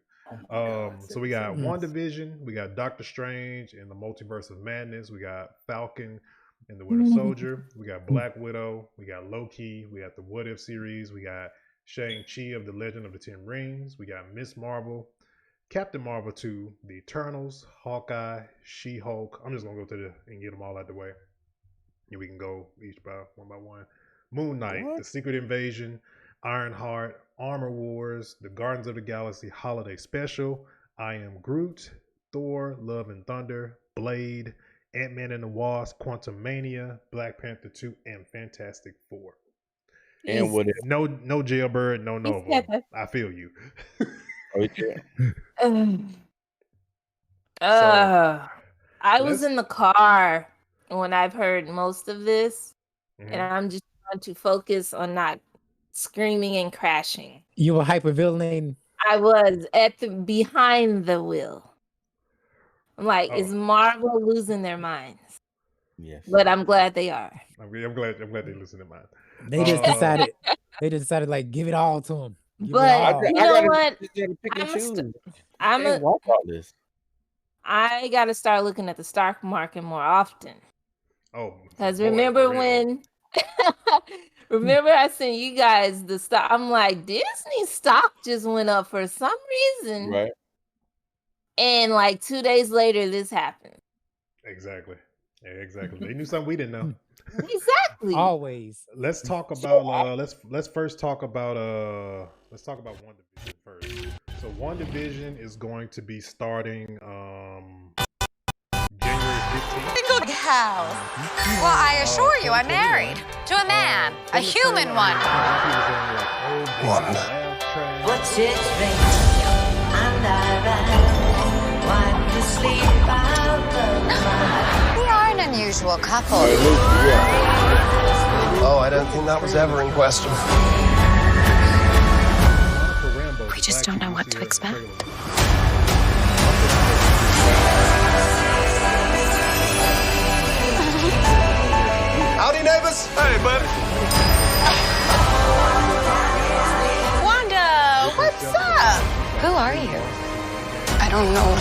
So we got WandaVision, we got Doctor Strange in the Multiverse of Madness, we got Falcon and the Winter Soldier, we got Black Widow, we got Loki, we got the What If series, we got Shang-Chi of the Legend of the Ten Rings, we got Miss Marvel, Captain Marvel 2, The Eternals, Hawkeye, She-Hulk. I'm just gonna go and get them all out the way. And we can go each one by one. Moon Knight, The Secret Invasion, Ironheart, Armor Wars, The Guardians of the Galaxy Holiday Special, I Am Groot, Thor, Love and Thunder, Blade, Ant-Man and the Wasp, Quantumania, Black Panther 2, and Fantastic Four. And what? No Jailbird, no Nova. I feel you. I was in the car when I've heard most of this, and I'm just trying to focus on not screaming and crashing. You were hyperventilating? I was behind the wheel. I'm like, is Marvel losing their minds? Yes. But I'm glad they are. I'm glad they listen to mine. They just decided. They just decided, like, give it all to them. But you know what? I got to start looking at the stock market more often. Oh, because remember when? Remember I sent you guys the stock? I'm like, Disney stock just went up for some reason, right? And like 2 days later, this happened. Exactly. Yeah, exactly. They knew something we didn't know. Exactly. Always. Let's talk about let's first talk about WandaVision first. So WandaVision is going to be starting January 15th. Good house. Well, I assure you, I'm married to a man, a human one. Wanda. What's its ring? And I want to sleep out the We are an unusual couple. Oh, I don't think that was ever in question. We just don't know what to expect. Howdy, neighbors. Hey, buddy. Wanda, what's up? Who are you? I don't know.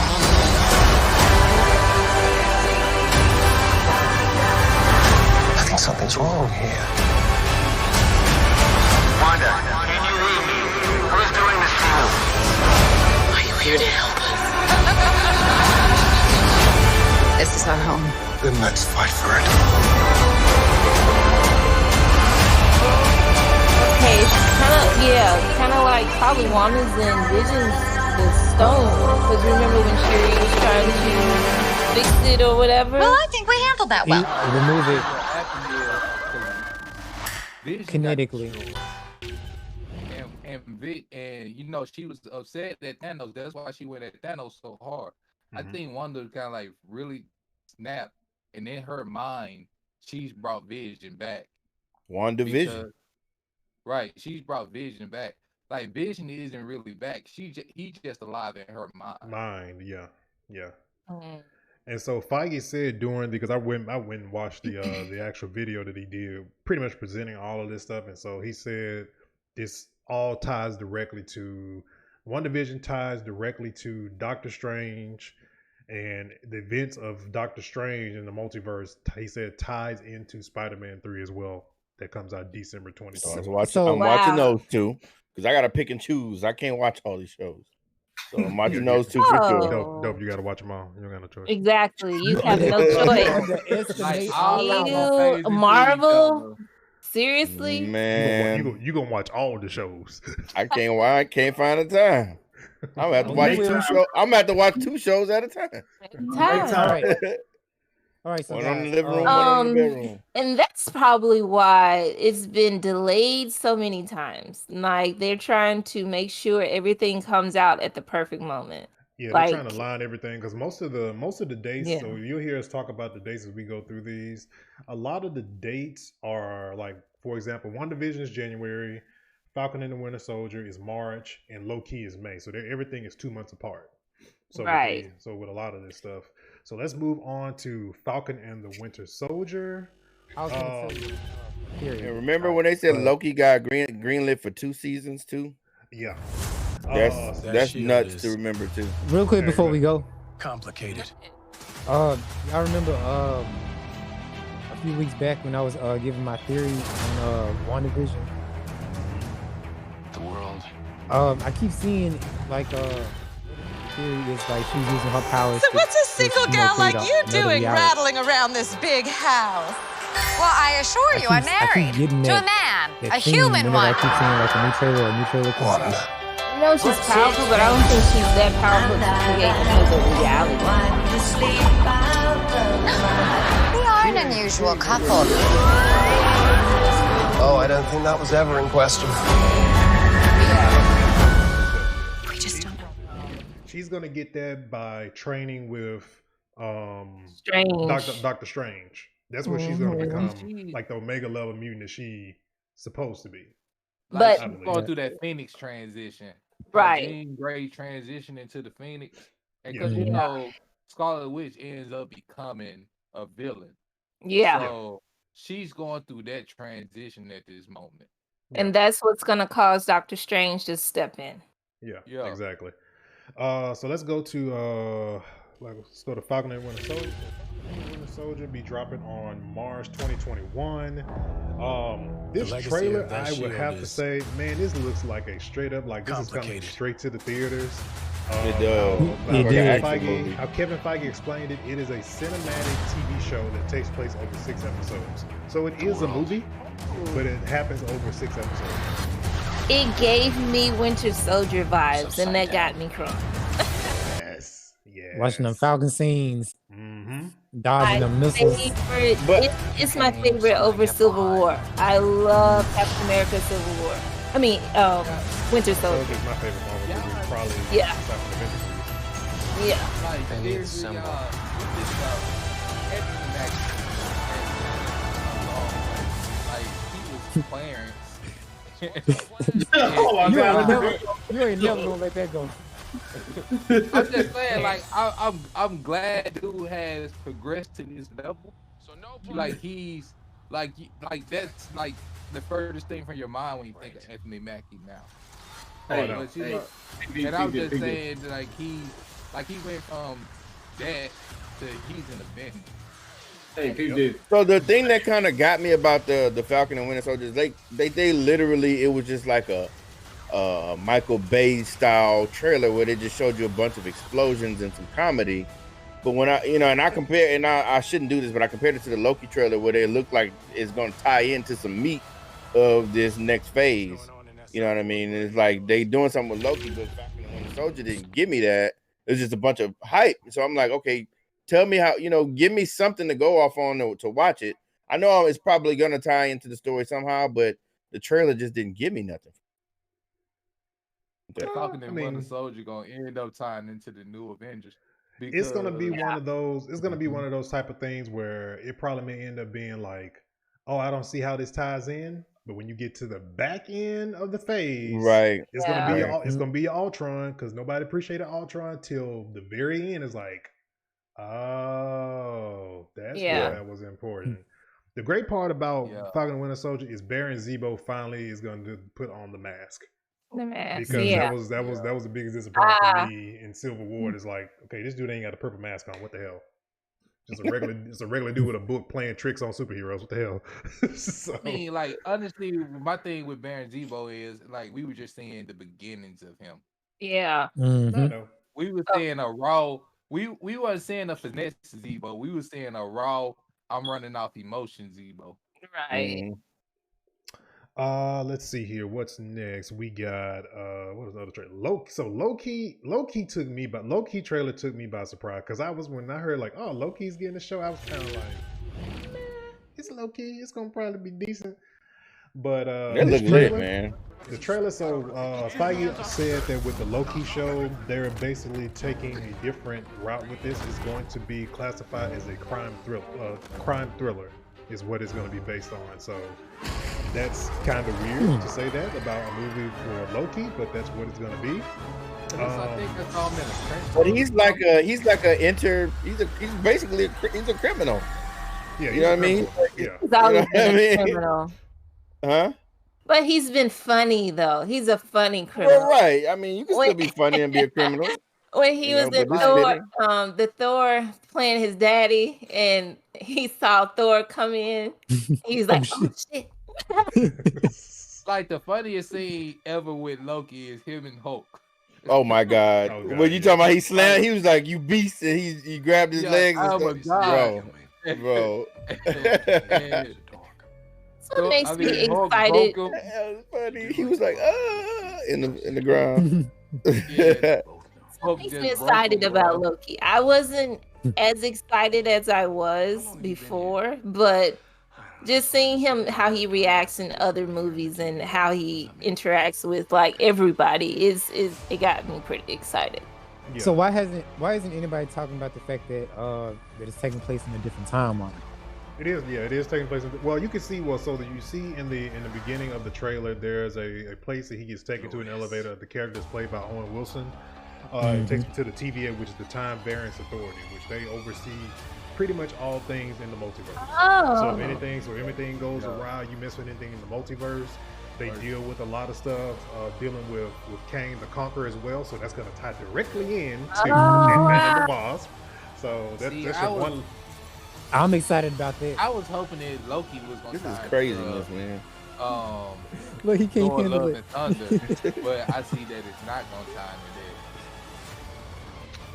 I think something's wrong here. Wanda, can you hear me? Who's doing this to you? Are you here to help us? This is our home. Then let's fight for it. Okay, kind of like probably Wanda's and Vision's the stone. Because remember when Shuri was trying to fix it or whatever? Well, I think we handled that well. Remove it kinetically. And you know, she was upset at Thanos. That's why she went at Thanos so hard. I think Wanda kind of like really snapped, and in her mind, she's brought Vision back. WandaVision. Right, she's brought Vision back. Like Vision isn't really back. He's just alive in her mind. Yeah. And so Feige said because I went and watched the actual video that he did, pretty much presenting all of this stuff. And so he said this all ties directly to WandaVision ties directly to Doctor Strange, and the events of Doctor Strange in the multiverse, he said, ties into Spider-Man 3 as well. That comes out December 2020. So I'm watching those two because I got to pick and choose. I can't watch all these shows. So I'm watching those two for sure. Dope. You got to watch them all. You don't got no choice. Exactly. You have no choice. Marvel? Seriously? Man. You gonna watch all the shows. I can't find the time. I'm gonna have to watch two shows. I'm gonna have to watch 2 shows at a time. All right, so one on the living room, one on the bedroom. And that's probably why it's been delayed so many times. Like they're trying to make sure everything comes out at the perfect moment. Yeah, they're trying to line everything because most of the dates. Yeah. So you'll hear us talk about the dates as we go through these. A lot of the dates are like, for example, WandaVision is January, Falcon and the Winter Soldier is March, and Low Key is May. So everything is 2 months apart. So with a lot of this stuff. So let's move on to Falcon and the Winter Soldier. And remember when they said Loki got greenlit for 2 seasons too? Yeah. That's nuts to remember too. Real quick before we go. Complicated. I remember a few weeks back when I was giving my theory on WandaVision. The world. I keep seeing like theory is like she's using her powers. So what's a single gal like you doing rattling around this big house? Well, I assure you, I'm married to a man, a human one. I keep seeing like a new trailer comes out. I know she's powerful, but I don't think she's that powerful to create another reality. We are an unusual couple. Oh, I don't think that was ever in question. We just don't know. She's gonna get that by training with Strange. Doctor Strange. That's what she's gonna become, like the Omega level mutant that she's supposed to be. Like she's going through that Phoenix transition. Right. Jean Grey transition into the Phoenix. And because you know Scarlet Witch ends up becoming a villain. Yeah. So she's going through that transition at this moment. And that's what's gonna cause Doctor Strange to step in. Yeah. Exactly. So let's go to Falcon and Winter Soldier. Winter Soldier be dropping on March 2021. This trailer, I would have to say, man, this looks like a straight up, like this is coming straight to the theaters. It does. How Kevin Feige explained it, it is a cinematic TV show that takes place over 6 episodes. So it is a movie, but it happens over 6 episodes. It gave me Winter Soldier vibes, and that got me crying. Yes. Watching them Falcon scenes, dodging the missiles. It's my favorite over Civil War. I love Captain America Civil War. I mean, Winter Soldier. It's my favorite Marvel movie, probably. Yeah. Like, seriously, he was Clarence. Oh my God. You ain't never gonna let that go. I'm just saying, like, I'm glad dude has progressed to this level. Like he's like that's like the furthest thing from your mind when you think of Anthony Mackie now. And I'm just saying that, like he went from that to he's an Avenger. So the thing that kind of got me about the Falcon and Winter Soldier is they literally, it was just like a Michael Bay style trailer where they just showed you a bunch of explosions and some comedy. But when I shouldn't do this, but I compared it to the Loki trailer where they look like it's going to tie into some meat of this next phase. You know what I mean? It's like they doing something with Loki, but Falcon and Winter Soldier didn't give me that. It's just a bunch of hype. So I'm like, okay, tell me how, give me something to go off on to watch it. I know it's probably going to tie into the story somehow, but the trailer just didn't give me nothing. Falcon and Winter Soldier going to end up tying into the new Avengers. It's going to be one of those. It's going to be one of those type of things where it probably may end up being like, oh, I don't see how this ties in. But when you get to the back end of the phase, right, it's gonna be Ultron, because nobody appreciated Ultron till the very end. Is like, oh, that's why that was important. The great part about Falcon and Winter Soldier is Baron Zemo finally is going to put on the mask. The mask, because yeah. that was the biggest disappointment for me in Civil War. It's like, okay, this dude ain't got a purple mask on. What the hell? Just a regular dude with a book playing tricks on superheroes. What the hell? So, I mean, like, honestly, my thing with Baron Zemo is like we were just seeing the beginnings of him. Yeah. Mm-hmm. We were seeing a raw. We weren't seeing a finesse Zemo. We were seeing a raw. I'm running off emotions Zemo. Right. let's see here. What's next? We got what is the other trailer? Loki trailer took me by surprise because when I heard like, oh, Loki's getting a show, I was kind of like, man, it's Loki. It's gonna probably be decent. But that look lit, man. The trailer, so Feige said that with the Loki show, they're basically taking a different route with this. It's going to be classified as a crime thriller is what it's going to be based on. So that's kind of weird to say that about a movie for Loki, but that's what it's going to be. I think that's all meant. But he's basically a criminal. Yeah, you know what I mean? Yeah, he's always been a criminal. Huh? But he's been funny though. He's a funny criminal. Well, right. I mean, you can still be funny and be a criminal. When he was in Thor, the Thor playing his daddy, and he saw Thor come in, he's like, "Oh shit!" Like the funniest scene ever with Loki is him and Hulk. Oh my god! When you talking about he slammed, he was like, "You beast!" And he grabbed his legs. Oh my god, bro. So it makes me excited. That was funny. He was like, in the ground. Makes me excited about Loki. I wasn't as excited as I was before, but just seeing him, how he reacts in other movies and how he interacts with like everybody it got me pretty excited. Yeah. So why isn't anybody talking about the fact that that it's taking place in a different timeline? It is taking place. Well, you can see. So that you see in the beginning of the trailer, there's a place that he gets taken to an elevator. The character is played by Owen Wilson. It takes him to the TVA, which is the Time Variance Authority, which they oversee pretty much all things in the multiverse. Oh. So everything goes awry, you mess with anything in the multiverse. They deal with a lot of stuff, dealing with Kang the Conqueror as well. So that's going to tie directly in to Ant-Man and the Wasp. So that's just one. I'm excited about that. I was hoping that Loki was going to. This is craziness, man. Look, he can't handle it. Thunder, but I see that it's not going to tie into that.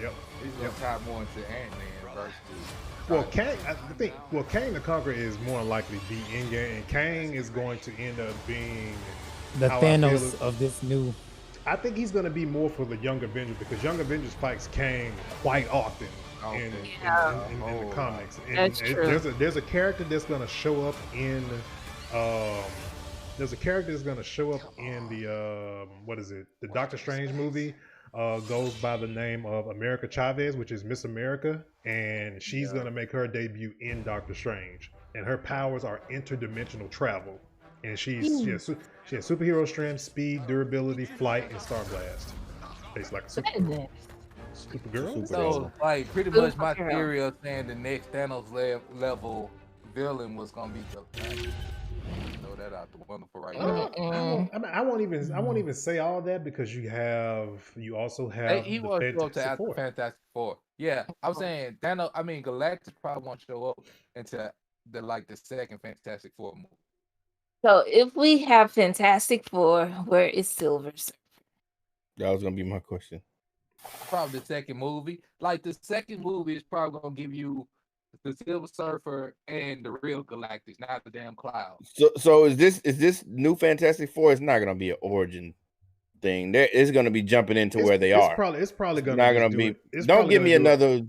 Yep. He's going to tie more into Ant-Man versus. Well, Kang the Conqueror is more likely to be in game, and Kang is going to end up being the Thanos of this new. I think he's going to be more for the Young Avengers because Young Avengers fights Kang quite often. In the comics, and there's a character that's going to show up in the the Doctor Strange movie. Goes by the name of America Chavez, which is Miss America, and she's going to make her debut in Doctor Strange, and her powers are interdimensional travel, and she has superhero strength, speed, durability, flight, and star blast. It's like a Supergirl? So, like, pretty much my theory of saying the next Thanos level villain was gonna be the throw that out the window for right now. I won't even say all that because you also have he won't show up to after Fantastic Four. Yeah, I'm saying Thanos. I mean, Galactus probably won't show up until the second Fantastic Four movie. So if we have Fantastic Four, where is Silver Surfer? That was gonna be my question. Probably the second movie. Like the second movie is probably gonna give you the Silver Surfer and the real Galactus, not the damn Cloud. So is this new Fantastic Four? It's not gonna be an origin thing. It's gonna be jumping into where they are. It's probably gonna be. Don't give me another.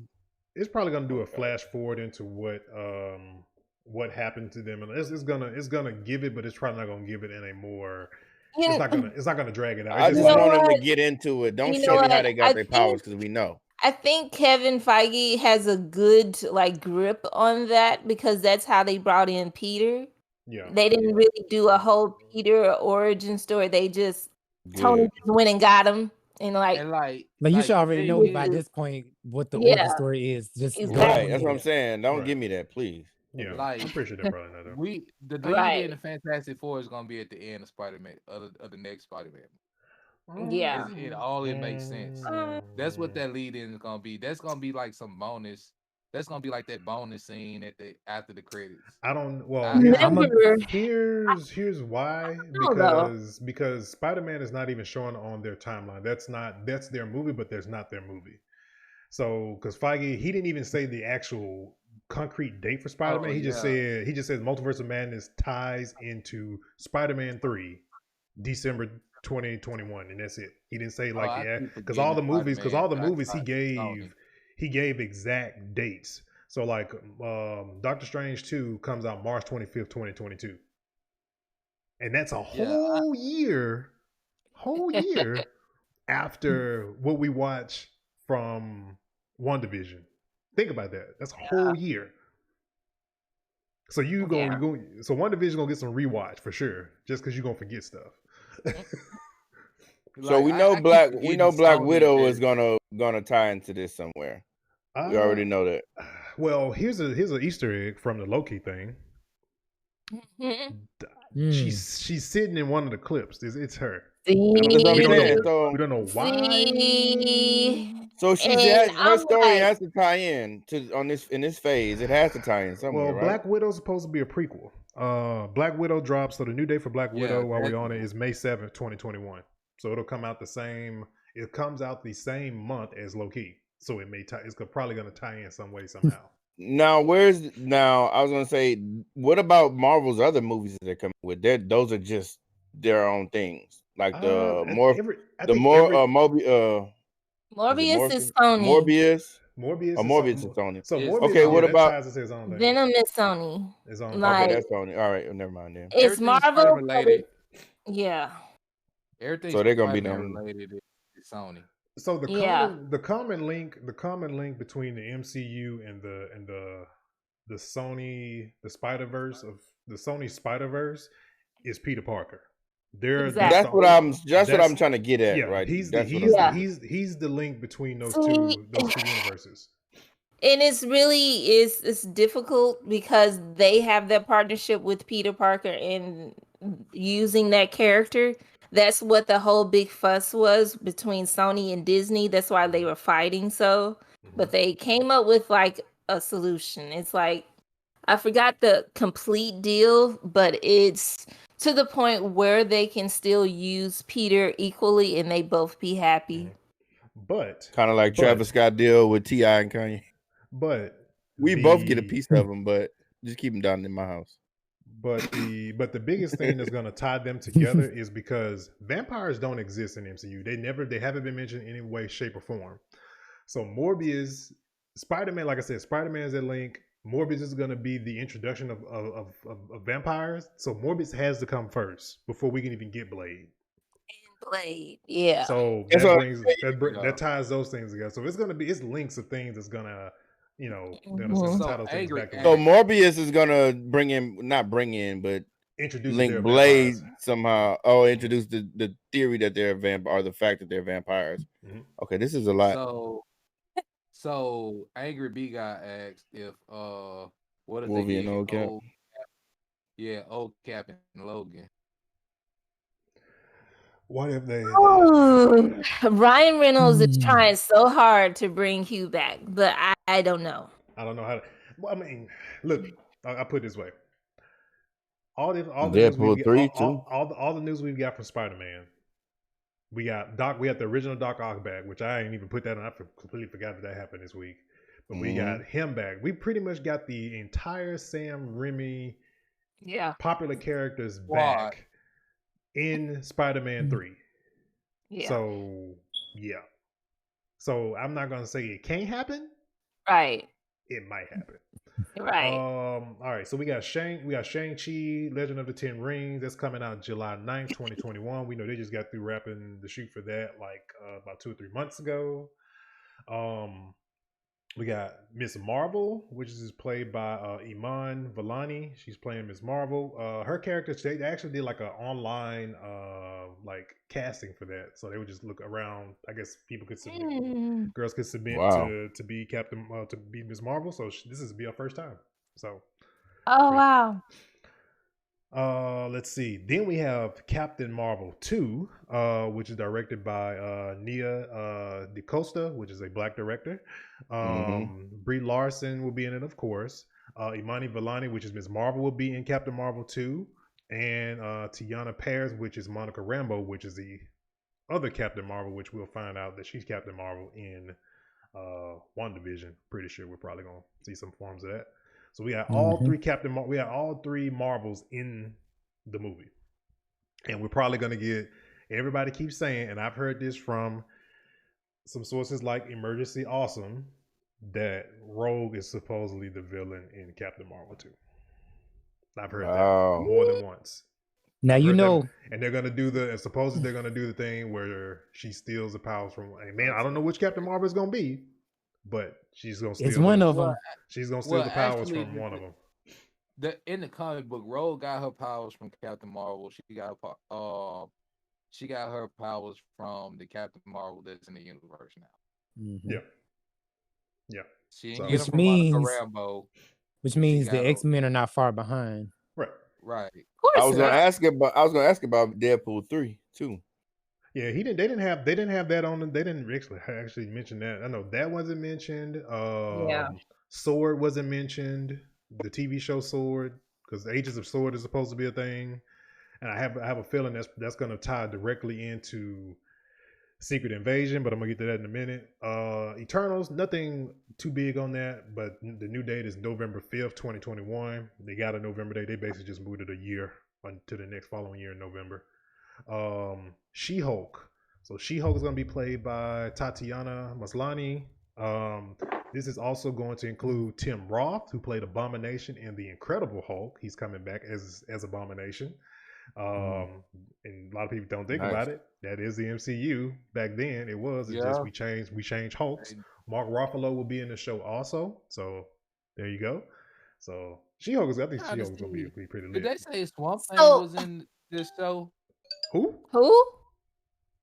It's probably gonna do a flash forward into what happened to them, and it's gonna give it, but it's probably not gonna give it in a more. It's not gonna drag it out. I just want them to get into it. Don't show me how they got their powers because we know. I think Kevin Feige has a good grip on that because that's how they brought in Peter. Yeah, they didn't really do a whole Peter origin story. They just Tony just went and got him, and you should already know by this point what the origin story is. Right, that's what I'm saying. Don't give me that, please. Yeah, I'm pretty sure they're probably not. The lead in the Fantastic Four is gonna be at the end of Spider-Man, of the next Spider-Man. Yeah. It makes sense. That's what that lead in is gonna be. That's gonna be like some bonus. That's gonna be like that bonus scene after the credits. I don't. Well, Remember, here's why. though. Because Spider-Man is not even showing on their timeline. That's their movie, but there's not their movie. So, because Feige, he didn't even say the actual concrete date for Spider-Man. He just said Multiverse of Madness ties into Spider-Man 3, December 2021, and that's it. He didn't say because all the movies he gave exact dates. So like Doctor Strange 2 comes out March 25th, 2022. And that's a whole year after what we watch from WandaVision. Think about that. That's a whole year. So so WandaVision gonna get some rewatch for sure, just because you're gonna forget stuff. So we know Black Widow is gonna tie into this somewhere. We already know that. Well, here's an Easter egg from the Loki thing. She's sitting in one of the clips. It's her. We don't know why. So her story has to tie in in this phase. It has to tie in somewhere. Well, right? Black Widow's supposed to be a prequel. Black Widow drops. So the new date for Black Widow while we're on it is May 7th, 2021. So it'll come out the same. It comes out the same month as Loki. So it may it's probably going to tie in some way somehow. Now, I was going to say, what about Marvel's other movies that they're coming with? Those are just their own things, like Morbius is Sony. Morbius is Sony. So okay, what about Venom is Sony? Okay, that's Sony. All right, never mind then. It's Marvel related. Yeah. Everything. So they're gonna be related to Sony. So the common link between the MCU and the Sony Spider-Verse of the Sony Spider-Verse is Peter Parker. That's what I'm trying to get at, right? He's the link between those two universes. And it's difficult because they have that partnership with Peter Parker and using that character. That's what the whole big fuss was between Sony and Disney. That's why they were fighting so. But they came up with like a solution. It's like, I forgot the complete deal, but it's to the point where they can still use Peter equally and they both be happy. But kind of like Travis Scott deal with T.I. and Kanye. But we both get a piece of them, but just keep them down in my house. But the biggest thing that's going to tie them together is because vampires don't exist in the MCU. They haven't been mentioned in any way, shape, or form. So Morbius, Spider-Man, like I said, Spider-Man is a link. Morbius is going to be the introduction of vampires. So Morbius has to come first before we can even get Blade. Blade, yeah. So that ties those things together. So it's links of things that's gonna. So Morbius is gonna introduce link Blade somehow. Oh, introduce the theory that they're or the fact that they're vampires. Mm-hmm. Okay, this is a lot. So Angry B guy asked if what if Wolverine and Old Cap? Old Cap and Logan. What if they? Ryan Reynolds is trying so hard to bring Hugh back, but I don't know. I don't know how to. Well, I mean, look, I'll put it this way. All the news we've got from Spider-Man. We got Doc. We had the original Doc Ock back, which I ain't even put that on. I completely forgot that happened this week. But we got him back. We pretty much got the entire Sam Raimi, popular characters back in Spider-Man 3. Yeah. So I'm not gonna say it can't happen. Right. It might happen. Right. All right. So we got Shang-Chi, Legend of the Ten Rings. That's coming out July 9th, 2021. We know they just got through wrapping the shoot for that like about 2 or 3 months ago. We got Miss Marvel, which is played by Iman Vellani. She's playing Miss Marvel. Her character, they actually did like an online like casting for that. So they would just look around. I guess people could submit, girls could submit to be Captain, to be Miss Marvel. So this is be her first time. So. Oh wow. Let's see. Then we have Captain Marvel 2, which is directed by Nia DaCosta, which is a black director. Brie Larson will be in it, of course. Imani Vellani, which is Ms. Marvel, will be in Captain Marvel 2. And Tiana Paris, which is Monica Rambeau, which is the other Captain Marvel, which we'll find out that she's Captain Marvel in WandaVision. Pretty sure we're probably going to see some forms of that. So we got all three we got all three Marvels in the movie. And we're probably going to get, everybody keeps saying, and I've heard this from some sources like Emergency Awesome, that Rogue is supposedly the villain in Captain Marvel 2. I've heard that more than once. Now you know, and they're gonna do supposedly they're gonna do the thing where she steals the powers from. Man, I don't know which Captain Marvel is gonna be, but she's gonna steal. It's one of them. She's gonna steal the powers from one of them. In the comic book, Rogue got her powers from Captain Marvel. She got her powers from the Captain Marvel that's in the universe now. Yeah. She didn't get them from Monica Rambeau. Which means the X-Men are not far behind. Right. I was gonna ask about Deadpool 3 too. Yeah, they didn't have that on. They didn't actually mention that. I know that wasn't mentioned. Sword wasn't mentioned. The TV show Sword, because Agents of Sword is supposed to be a thing, and I have a feeling that's gonna tie directly into Secret Invasion, but I'm gonna get to that in a minute. Eternals, nothing too big on that, but the new date is November 5th, 2021. They got a November date. They basically just moved it a year to the next following year in November. She-Hulk. So She-Hulk is gonna be played by Tatiana Maslany. This is also going to include Tim Roth, who played Abomination in The Incredible Hulk. He's coming back as Abomination. And a lot of people don't think about it. That is the MCU. Back then it was. It's just we changed Hulks. Mark Ruffalo will be in the show also. So there you go. So She-Hulk I think She-Hulk is gonna be pretty lit. Did they say Swamp Thing was in this show? Who?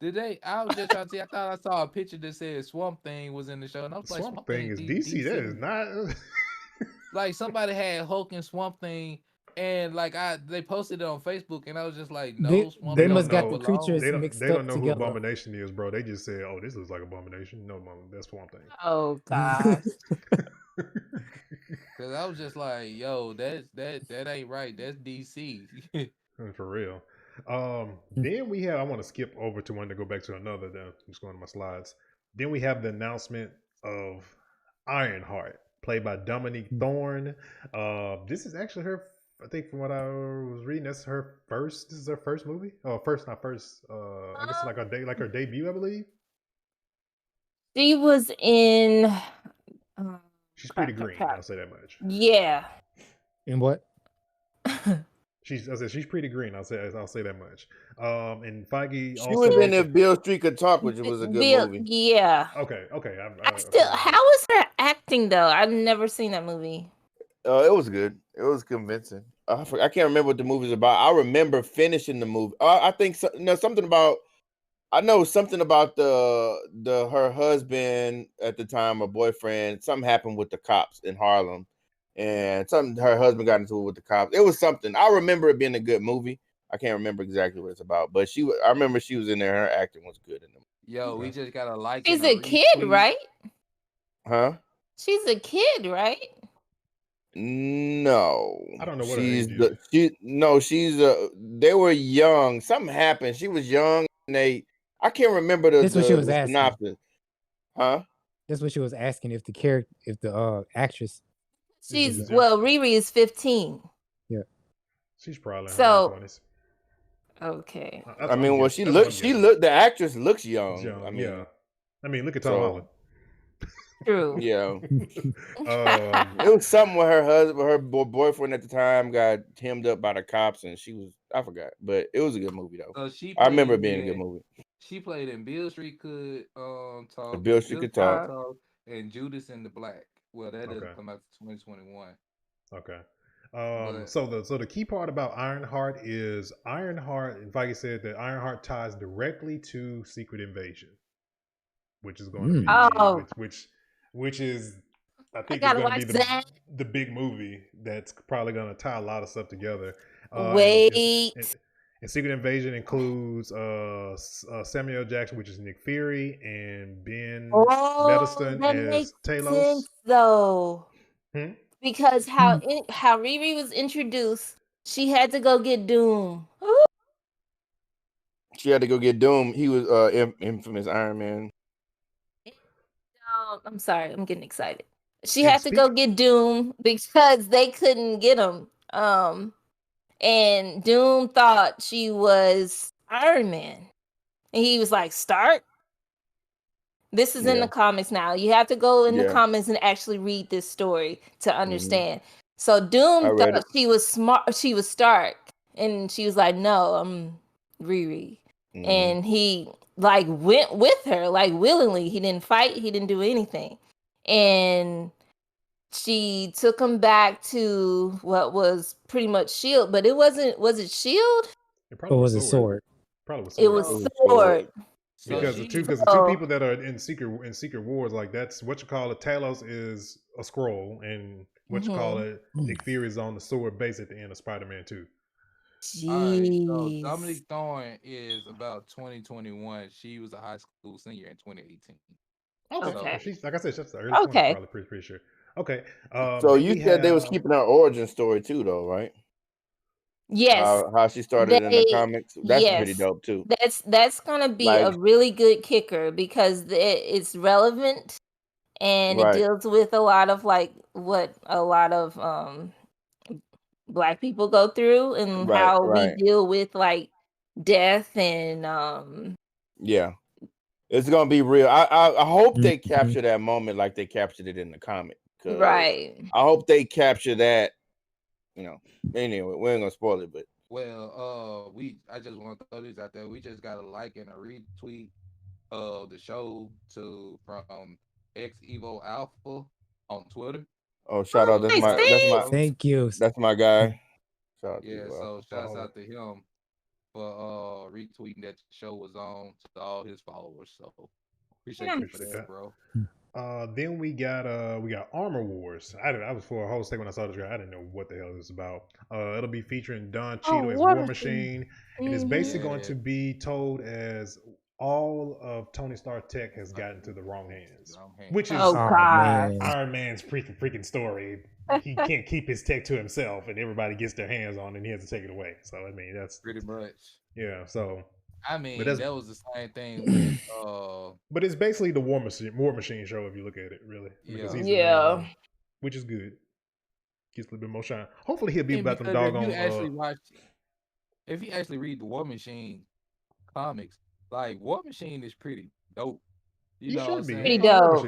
Did they? I was just trying to see. I thought I saw a picture that said Swamp Thing was in the show, and I was like, Swamp Thing is DC. That is not. Like somebody had Hulk and Swamp Thing. And like they posted it on Facebook, and I was just like, "No, they must got the creatures mixed up together." They don't know who Abomination is, bro. They just said, "Oh, this looks like Abomination." No, that's Swamp Thing. Oh gosh. Because I was just like, "Yo, that ain't right. That's DC." For real. Then we have. I want to skip over to one to go back to another. Then I'm just going to my slides. Then we have the announcement of Ironheart, played by Dominique Thorne. This is actually her. I think from what I was reading, this is her first movie. Oh, not first. I guess like her debut, I believe. She was in. She's pretty green. I'll say that much. Yeah. In what? She's pretty green. I'll say that much. And Feige. She was in the Bill Street Could Talk, which was a good movie. Yeah. Okay. How was her acting though? I've never seen that movie. It was good. It was convincing. I can't remember what the movie's about. I remember finishing the movie. I think something about. I know something about her husband at the time, or boyfriend. Something happened with the cops in Harlem, and her husband got into it with the cops. It was something. I remember it being a good movie. I can't remember exactly what it's about, but I remember she was in there. Her acting was good in the movie. Yo, we just gotta like. She's a kid, right? Huh? She's a kid, right? No, I don't know what they were young. Something happened. She was young, and I can't remember the. That's what she was asking. Synopsis. Huh? That's what she was asking. If the actress. Riri is 15. Yeah, she's probably so. In her 20s. Okay. I mean, well, the actress looks young. I mean, look at Tom Holland. True. Yeah. It was something with her husband, her boyfriend at the time got hemmed up by the cops, and I forgot, but it was a good movie though. I remember it being a good movie. She played in Bill Street Could Talk. Bill Street Could Talk. And Judas and the Black. Well, that doesn't come out to 2021. Okay. So the key part about Ironheart is Ironheart, and Feige said that Ironheart ties directly to Secret Invasion, which is going to be which is I think is going to be the big movie that's probably going to tie a lot of stuff together. Wait. And Secret Invasion includes Samuel Jackson, which is Nick Fury, and Ben Mendelsohn as Talos. Sense, though. Hmm? Because how Riri was introduced, she had to go get Doom. She had to go get Doom. He was infamous Iron Man. I'm sorry, I'm getting excited. She had to go get Doom because they couldn't get him. And Doom thought she was Iron Man. And he was like, Stark? This is in the comics now. You have to go in the comics and actually read this story to understand. So Doom thought she was smart. She was Stark. And she was like, no, I'm Riri. And he like went with her, like willingly. He didn't fight. He didn't do anything. And she took him back to what was pretty much S.H.I.E.L.D., but it wasn't. Was it S.H.I.E.L.D.? It probably was Sword. Probably was Sword. It was Sword. Because the two people that are in secret wars, like that's what you call it. Talos is a scroll, and what you call it, Nick Fury is on the Sword base at the end of Spider-Man 2. Alright, so Dominique Thorne is about 2021. She was a high school senior in 2018. Okay. She's like I said, she's the early 20s, probably pretty sure. Okay. So you said they was keeping her origin story too, though, right? Yes. How she started in the comics. That's pretty dope too. That's gonna be a really good kicker because it's relevant and it deals with a lot of like what a lot of Black people go through and how we deal with like death and it's gonna be real. I hope they capture that moment like they captured it in the comic. I hope they capture that. Anyway, we ain't gonna spoil it, but I just want to throw this out there. We just got a like and a retweet of the show from X Evo Alpha on Twitter. Oh, shout out! That's my thank you. That's my guy. Shouts out to him for retweeting that the show was on to all his followers. So appreciate you for that, bro. Then we got Armor Wars. I was for a whole second when I saw this guy. I didn't know what the hell this was about. It'll be featuring Don Cheadle as War Machine, and it's basically going to be told as all of Tony Stark tech has gotten to the wrong hands, which is Iron Man's freaking story. He can't keep his tech to himself, and everybody gets their hands on it, and he has to take it away. So I mean, that's pretty much So. I mean, that was the same thing with but it's basically the War Machine show if you look at it, really. Which is good. Gets a little bit more shine. Hopefully he'll be about them doggone. If you actually read the War Machine comics, like War Machine is pretty dope. You know what I'm saying? Pretty dope.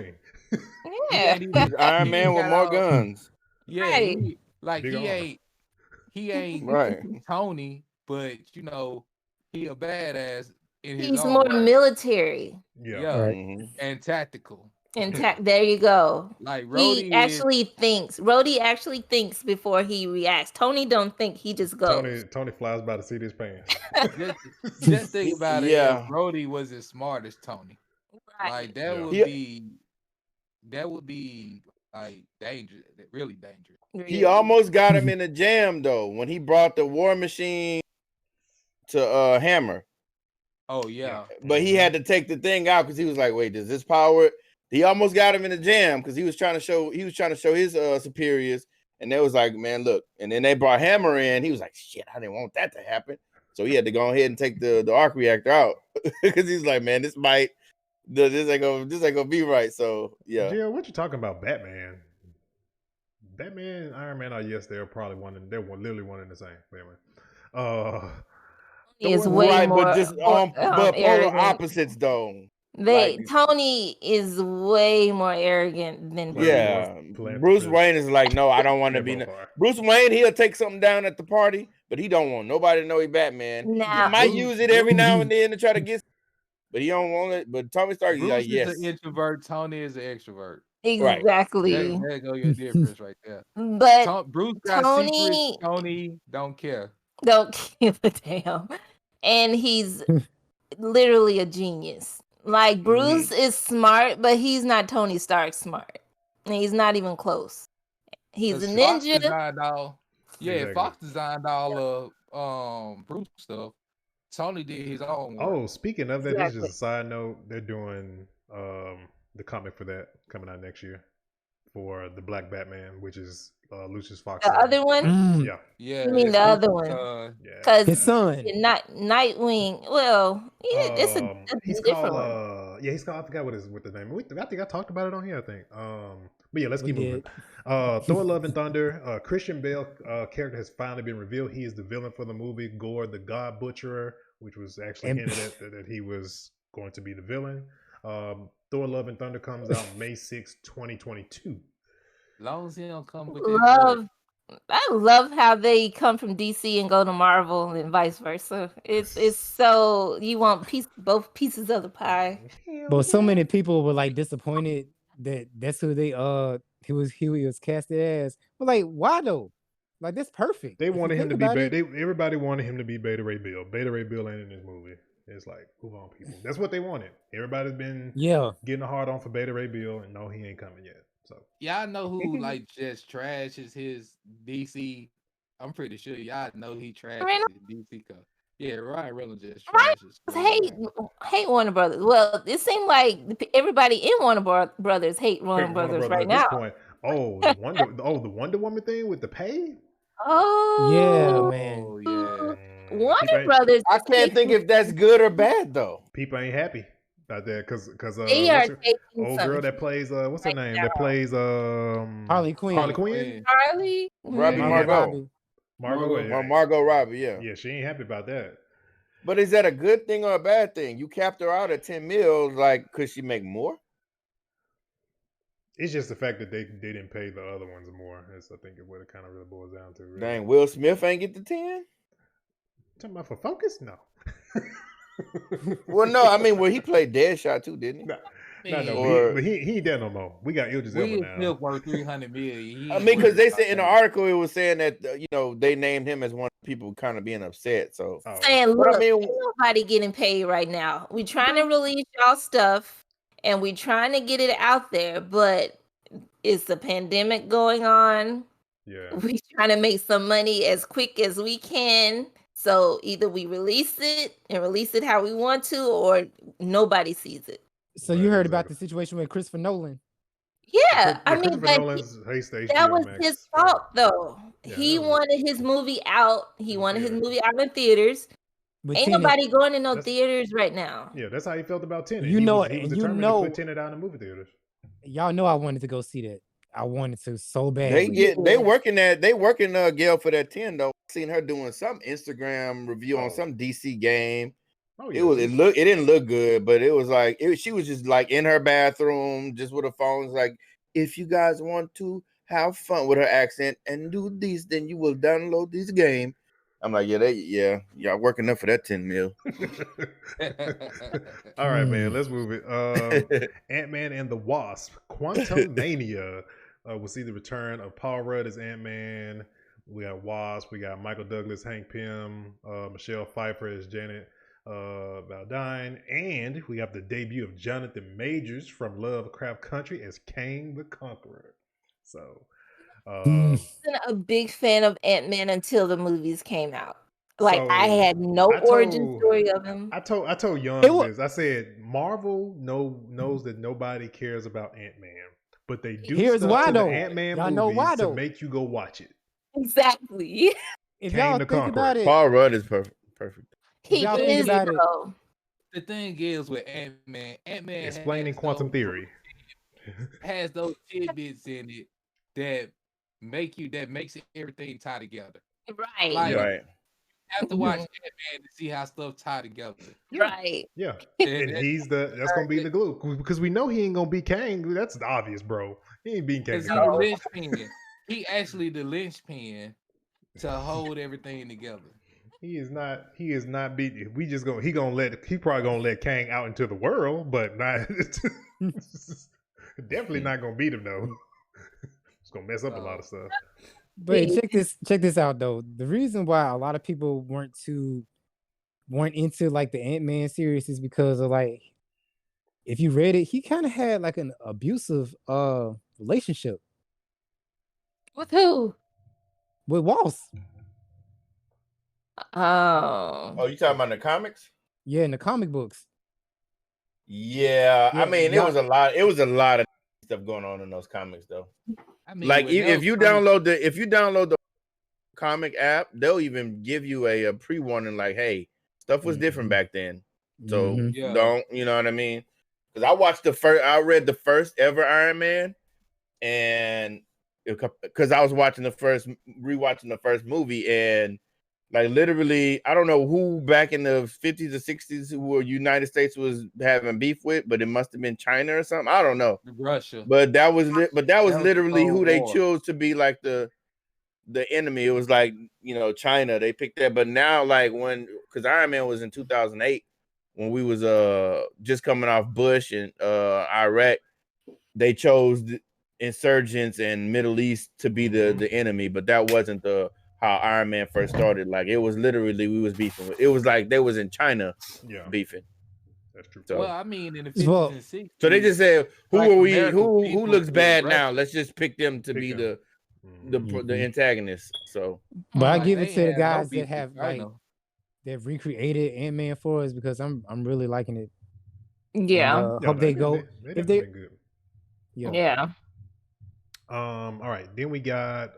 Iron Man with more guns. Yeah, he ain't Tony, but he a badass in his He's own more way. Military. And tactical. There you go. Like Rhodey Rhodey actually thinks before he reacts. Tony don't think, he just goes. Tony flies by the seat of his pants. just think about it. If Rhodey was as smart as Tony. Like that would be like dangerous, really dangerous. He almost got him in a jam though when he brought the War Machine to Hammer. Oh yeah. But he had to take the thing out because he was like, wait, does this power it? He almost got him in a jam because he was trying to show his superiors, and they was like, man, look. And then they brought Hammer in. He was like, shit, I didn't want that to happen. So he had to go ahead and take the arc reactor out because he's like, man, this ain't gonna be right. So yeah. Yeah, what you talking about, Batman? Batman and Iron Man are they're probably they're literally one and the same. Anyway. Is way more, but just but polar opposites though. Tony is way more arrogant than Bruce Wayne is like, no, I don't want to be. Bruce Wayne, he'll take something down at the party, but he don't want nobody to know he Batman. He might use it every now and then to try to get, but he don't want it. But Tony Stark, Bruce like, is an introvert. Tony is an extrovert. Exactly. Right. There go your difference right there. But Bruce got secrets. Tony don't care. Don't give a damn. And he's literally a genius. Like Bruce is smart, but he's not Tony Stark smart. And he's not even close. He's a ninja. Yeah, Exactly. Fox designed all of Bruce stuff. Tony did his own work. Oh, speaking of that, this is just a side note. They're doing the comic for that coming out next year for the Black Batman, which is Lucius Fox. The other one? Yeah. Yeah. You mean the other one? Because his son. Nightwing. Well, yeah, it's a he's different called one. he's called, I forgot what the name. I think I talked about it on here, I think. But yeah, let's keep moving. did. Thor Love and Thunder. Christian Bale character has finally been revealed. He is the villain for the movie. Gore the God Butcherer, which was actually hinted at that he was going to be the villain. Thor Love and Thunder comes out May 6, 2022. Long as he don't come with I love how they come from DC and go to Marvel and vice versa. It's so you want both pieces of the pie. But so many people were like disappointed that that's who they he was casted as. But like, why though? Like, that's perfect. They wanted him to be Beta. Everybody wanted him to be Beta Ray Bill. Beta Ray Bill ain't in this movie. It's like, move on, people. That's what they wanted. Everybody's been getting a hard on for Beta Ray Bill, and no, he ain't coming yet. So y'all know who like just trashes his DC. I'm pretty sure y'all know he trashes his DC stuff. Yeah, Ryan Reynolds just trashes. Hate Warner Brothers. Well, it seemed like everybody in Warner Brothers hate Warner Brothers right now. Point. Oh, the Wonder Woman thing with the pay. Oh yeah, man. Oh, yeah. Warner Brothers. I can't think if that's good or bad though. People ain't happy about that because they are taking old girl that plays what's her name? That plays Harley Quinn. Robbie Margot Robbie. Yeah, she ain't happy about that. But is that a good thing or a bad thing? You capped her out at 10 mil, like, could she make more? It's just the fact that they didn't pay the other ones more. That's I think what it kind of really boils down to. Really. Dang, Will Smith ain't get the 10? Talking about for Focus? No. Well, no, I mean, he played Deadshot too, didn't he? No, but he ain't there no more. We got Idris Elba now. Smith worth $300 million. I mean, because they said in the article it was saying that they named him as one of the people kind of being upset. So saying, look, ain't nobody getting paid right now. We trying to release y'all stuff and we trying to get it out there, but it's the pandemic going on. Yeah, we trying to make some money as quick as we can. So either we release it how we want to, or nobody sees it. So you heard about the situation with Christopher Nolan? Yeah, I mean, that was his fault, though. Yeah, he wanted his movie out. He wanted his movie out in theaters. Ain't nobody going in no theaters right now. Yeah, that's how he felt about Tenet. He was determined to put Tenet out in the movie theaters. Y'all know I wanted to go see that. I wanted to so bad. They working Gail for that 10 though. Seen her doing some Instagram review on some DC game. Oh, yeah. It didn't look good, but it was like she was just like in her bathroom, just with her phone. Like, if you guys want to have fun with her accent and do this, then you will download this game. I'm like, y'all working up for that 10 mil. All right, man, let's move it. Ant-Man and the Wasp, Quantumania. We'll see the return of Paul Rudd as Ant-Man. We got Wasp. We got Michael Douglas, Hank Pym, Michelle Pfeiffer as Janet Valdine, and we have the debut of Jonathan Majors from Lovecraft Country as Kang the Conqueror. So, I wasn't a big fan of Ant-Man until the movies came out. Like, I had no origin story of him. I told Young this. I said Marvel knows that nobody cares about Ant-Man, but they do stuff to the Ant-Man movies to make you go watch it. Exactly. If y'all think about it, Paul Rudd is perfect. He is, bro. The thing is with Ant-Man explaining quantum theory has those tidbits in it that makes everything tie together. Right. Like, right. You have to watch Ant-Man to see how stuff tie together. Right. Yeah. And that's gonna be the glue. Because we know he ain't gonna be Kang. That's obvious, bro. He ain't being Kang. He actually the linchpin to hold everything together. He is not beat. He probably gonna let Kang out into the world, but not definitely not gonna beat him though. It's gonna mess up a lot of stuff. But check this out though. The reason why a lot of people weren't into like the Ant-Man series is because of like, if you read it, he kind of had like an abusive relationship. With who? with Waltz. Oh, you talking about the comics? Yeah, in the comic books. Yeah, I mean, it was a lot. It was a lot of stuff going on in those comics, though. I mean, like if you download the comic app, they'll even give you a pre-warning, like, "Hey, stuff was different back then, so don't." You know what I mean? Because I read the first ever Iron Man, and because I was rewatching the first movie, and like literally, I don't know who back in the 50s or 60s who United States was having beef with, but it must have been China or something. I don't know. Russia. But that was literally who they chose to be like the enemy. It was like, China. They picked that. But now, like because Iron Man was in 2008 when we was just coming off Bush and Iraq, they chose the insurgents and Middle East to be the enemy, but that wasn't how Iron Man first started. Like, it was literally we was beefing with. It was like they was in China beefing. That's true. So, well, I mean, in the 50s and 60s. So they just said, who looks bad now? Let's just pick them to be the antagonist. So, but I give it to the guys that have they've recreated Ant-Man for us, because I'm really liking it. Yeah. And, hope they go. If they good. Yeah. All right. Then we got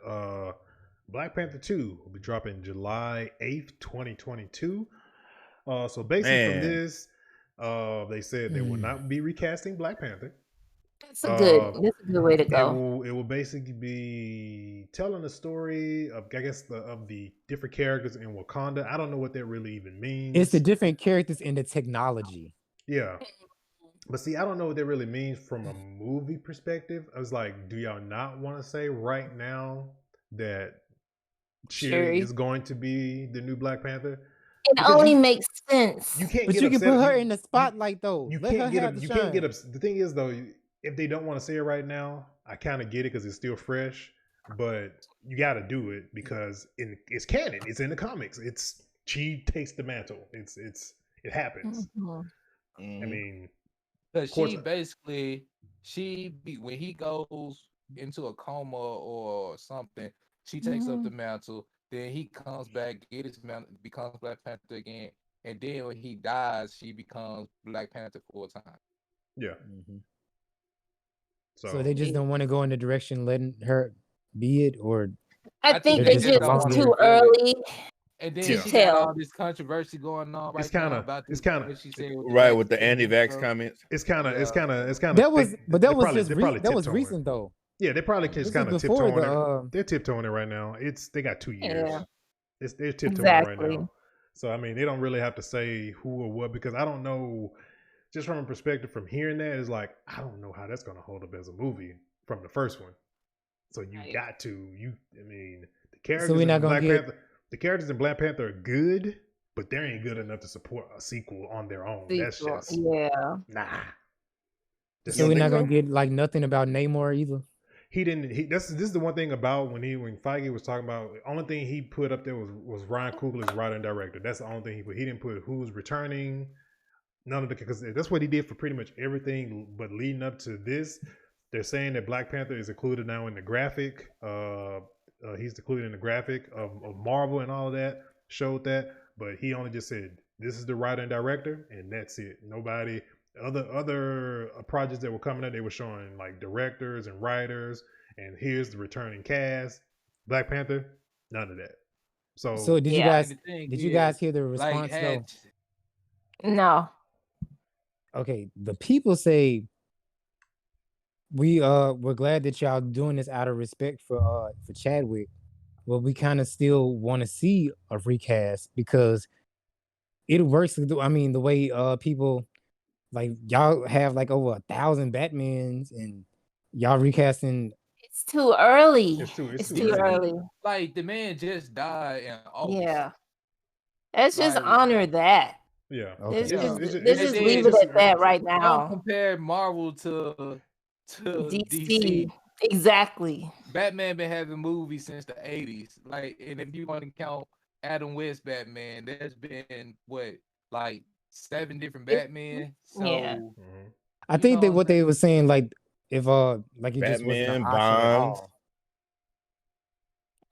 Black Panther 2 will be dropping July 8th, 2022. So basically from this, they said they will not be recasting Black Panther. That's a good way to go. It will basically be telling the story of, I guess, of the different characters in Wakanda. I don't know what that really even means. It's the different characters in the technology. Yeah. But see, I don't know what that really means from a movie perspective. I was like, do y'all not want to say right now that Shuri is going to be the new Black Panther? It only makes sense. You can't. But you can put her in the spotlight, though. You can't get upset. The thing is, though, if they don't want to say it right now, I kind of get it because it's still fresh. But you got to do it because it's canon. It's in the comics. She takes the mantle. It happens. Mm-hmm. I mean, because when he goes into a coma or something, she takes up the mantle. Then he comes back, get his mantle, becomes Black Panther again, and then when he dies, she becomes Black Panther full time. Yeah. Mm-hmm. So they just don't want to go in the direction letting her be it, or I think it's too early. And then she got all this controversy going on right now about this. It's kind of right with the anti-vax comments. It's kind of. That was recent though. Yeah, they probably just kind of tiptoeing it. They're tiptoeing it right now. They got 2 years. Yeah. They're tiptoeing it right now. So I mean, they don't really have to say who or what, because I don't know. Just from a perspective from hearing that, is like, I don't know how that's going to hold up as a movie from the first one. So you got to. I mean, the characters. So we're not going to get. The characters in Black Panther are good, but they ain't good enough to support a sequel on their own. That's just nah. So we're not gonna get like nothing about Namor either. He didn't. This is the one thing about when Feige was talking about. The only thing he put up there was Ryan Coogler's writer and director. That's the only thing he put. He didn't put who's returning. None of the, because that's what he did for pretty much everything. But leading up to this, they're saying that Black Panther is included now in the graphic. He's included in the graphic of Marvel and all of that. Showed that, but he only just said this is the writer and director, and that's it. Nobody. Other projects that were coming up, they were showing like directors and writers, and here's the returning cast. Black Panther, none of that. So did you guys hear the response though? No. Okay, the people say we're glad that y'all doing this out of respect for Chadwick. Well, we kind of still want to see a recast because it works. I mean, the way people. Like y'all have like over 1,000 Batmans and y'all recasting. It's too early. It's too early. Like the man just died in August. Yeah. Let's just honor that. Yeah. Okay. Let's just leave it at that right now. Don't compare Marvel to DC. Exactly. Batman been having movies since the 80s. Like, and if you want to count Adam West Batman, there's been like 7 different Batman. So I think that what they were saying, like if like you Batman, just Bond.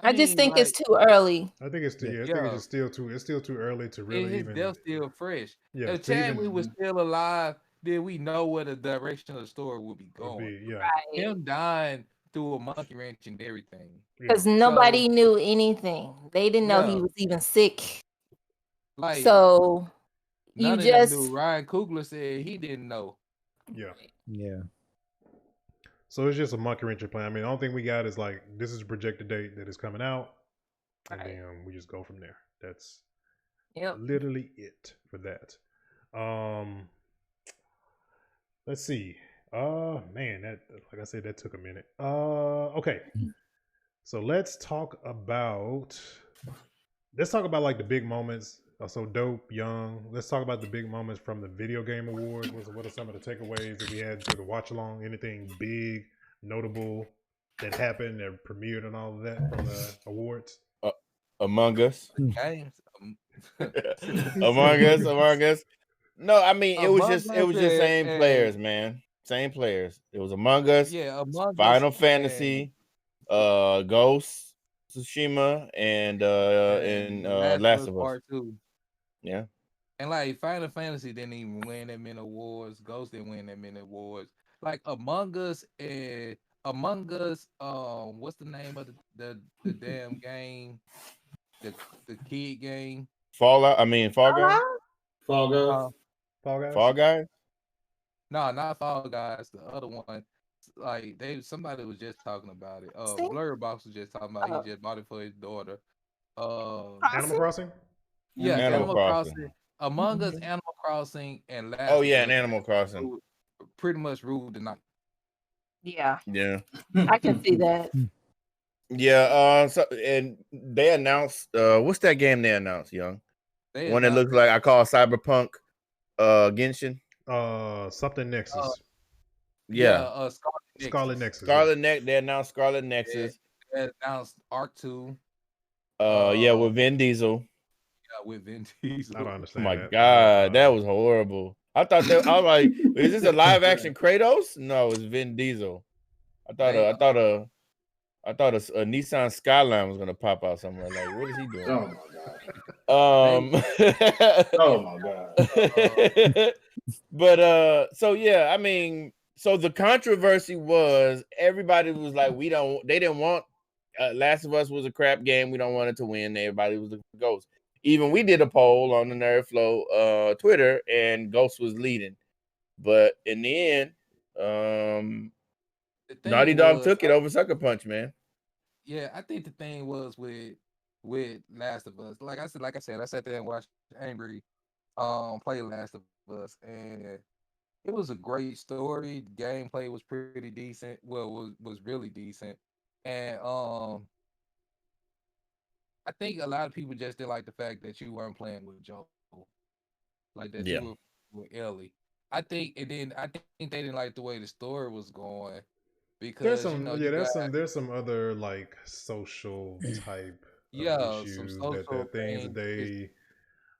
I just think it's too early. I think it's too. Yeah, I think it's still too. It's still too early to really his even. death still fresh. Yeah, If Chadwick was still alive, then we know where the direction of the story would be going. Yeah, right. Him dying through a monkey wrench and everything. Because nobody knew anything. They didn't know he was even sick. Like, so you none just of them knew. Ryan Coogler said he didn't know. Yeah. Yeah. So it's just a monkey wrenching plan. I mean, the only thing we got is like this is a projected date that is coming out, and then we just go from there. That's literally it for that. Let's see. Man, that like I said, that took a minute. Okay. So let's talk about like the big moments. So dope, young. Let's talk about the big moments from the video game awards. What are some of the takeaways that we had to the watch along? Anything big, notable that happened, that premiered, and all of that from the awards? Among Us. Games. Among Us. No, I mean it was just same players, man. Same players. It was Among Us. Yeah, Among Final Us Fantasy, Ghost, Tsushima, and Last of Us Part 2. Yeah. And like Final Fantasy didn't even win that many awards. Ghost didn't win that many awards. Like Among Us, what's the name of the damn game? The kid game. Fall Guys. Fall Guys. No, not Fall Guys. The other one. Like somebody was just talking about it. Blur Box was just talking about he just bought it for his daughter. Animal Crossing? Yeah, Animal Crossing. Among Us, Animal Crossing, and Last. Oh yeah, and Animal Crossing. Pretty much ruled the night. Yeah. Yeah. I can see that. Yeah, so and they announced what's that game they announced, Young? One that looks like I call Cyberpunk Genshin. Something Nexus. Yeah. Scarlet Nexus. They announced Scarlet Nexus. They announced Arc 2. With Vin Diesel. Yeah, with Vin Diesel. I don't understand. Oh my God, that was horrible. I thought I was like, is this a live action Kratos? No, it's Vin Diesel. I thought a Nissan Skyline was gonna pop out somewhere. Like, what is he doing? Oh my God. Oh my God. But so yeah, I mean, so the controversy was everybody was like, they didn't want Last of Us was a crap game. We don't want it to win. Everybody was looking for Ghost. Even we did a poll on the NerdFlow Twitter, and Ghost was leading. But in the end, Naughty Dog took it over Sucker Punch, man. Yeah, I think the thing was with Last of Us. Like I said, I sat there and watched Angry play Last of Us, and it was a great story. The gameplay was pretty decent. Well, was really decent, and I think a lot of people just didn't like the fact that you weren't playing with Joel, like that you were with Ellie. I think they didn't like the way the story was going because there's some other like social type issues that things that they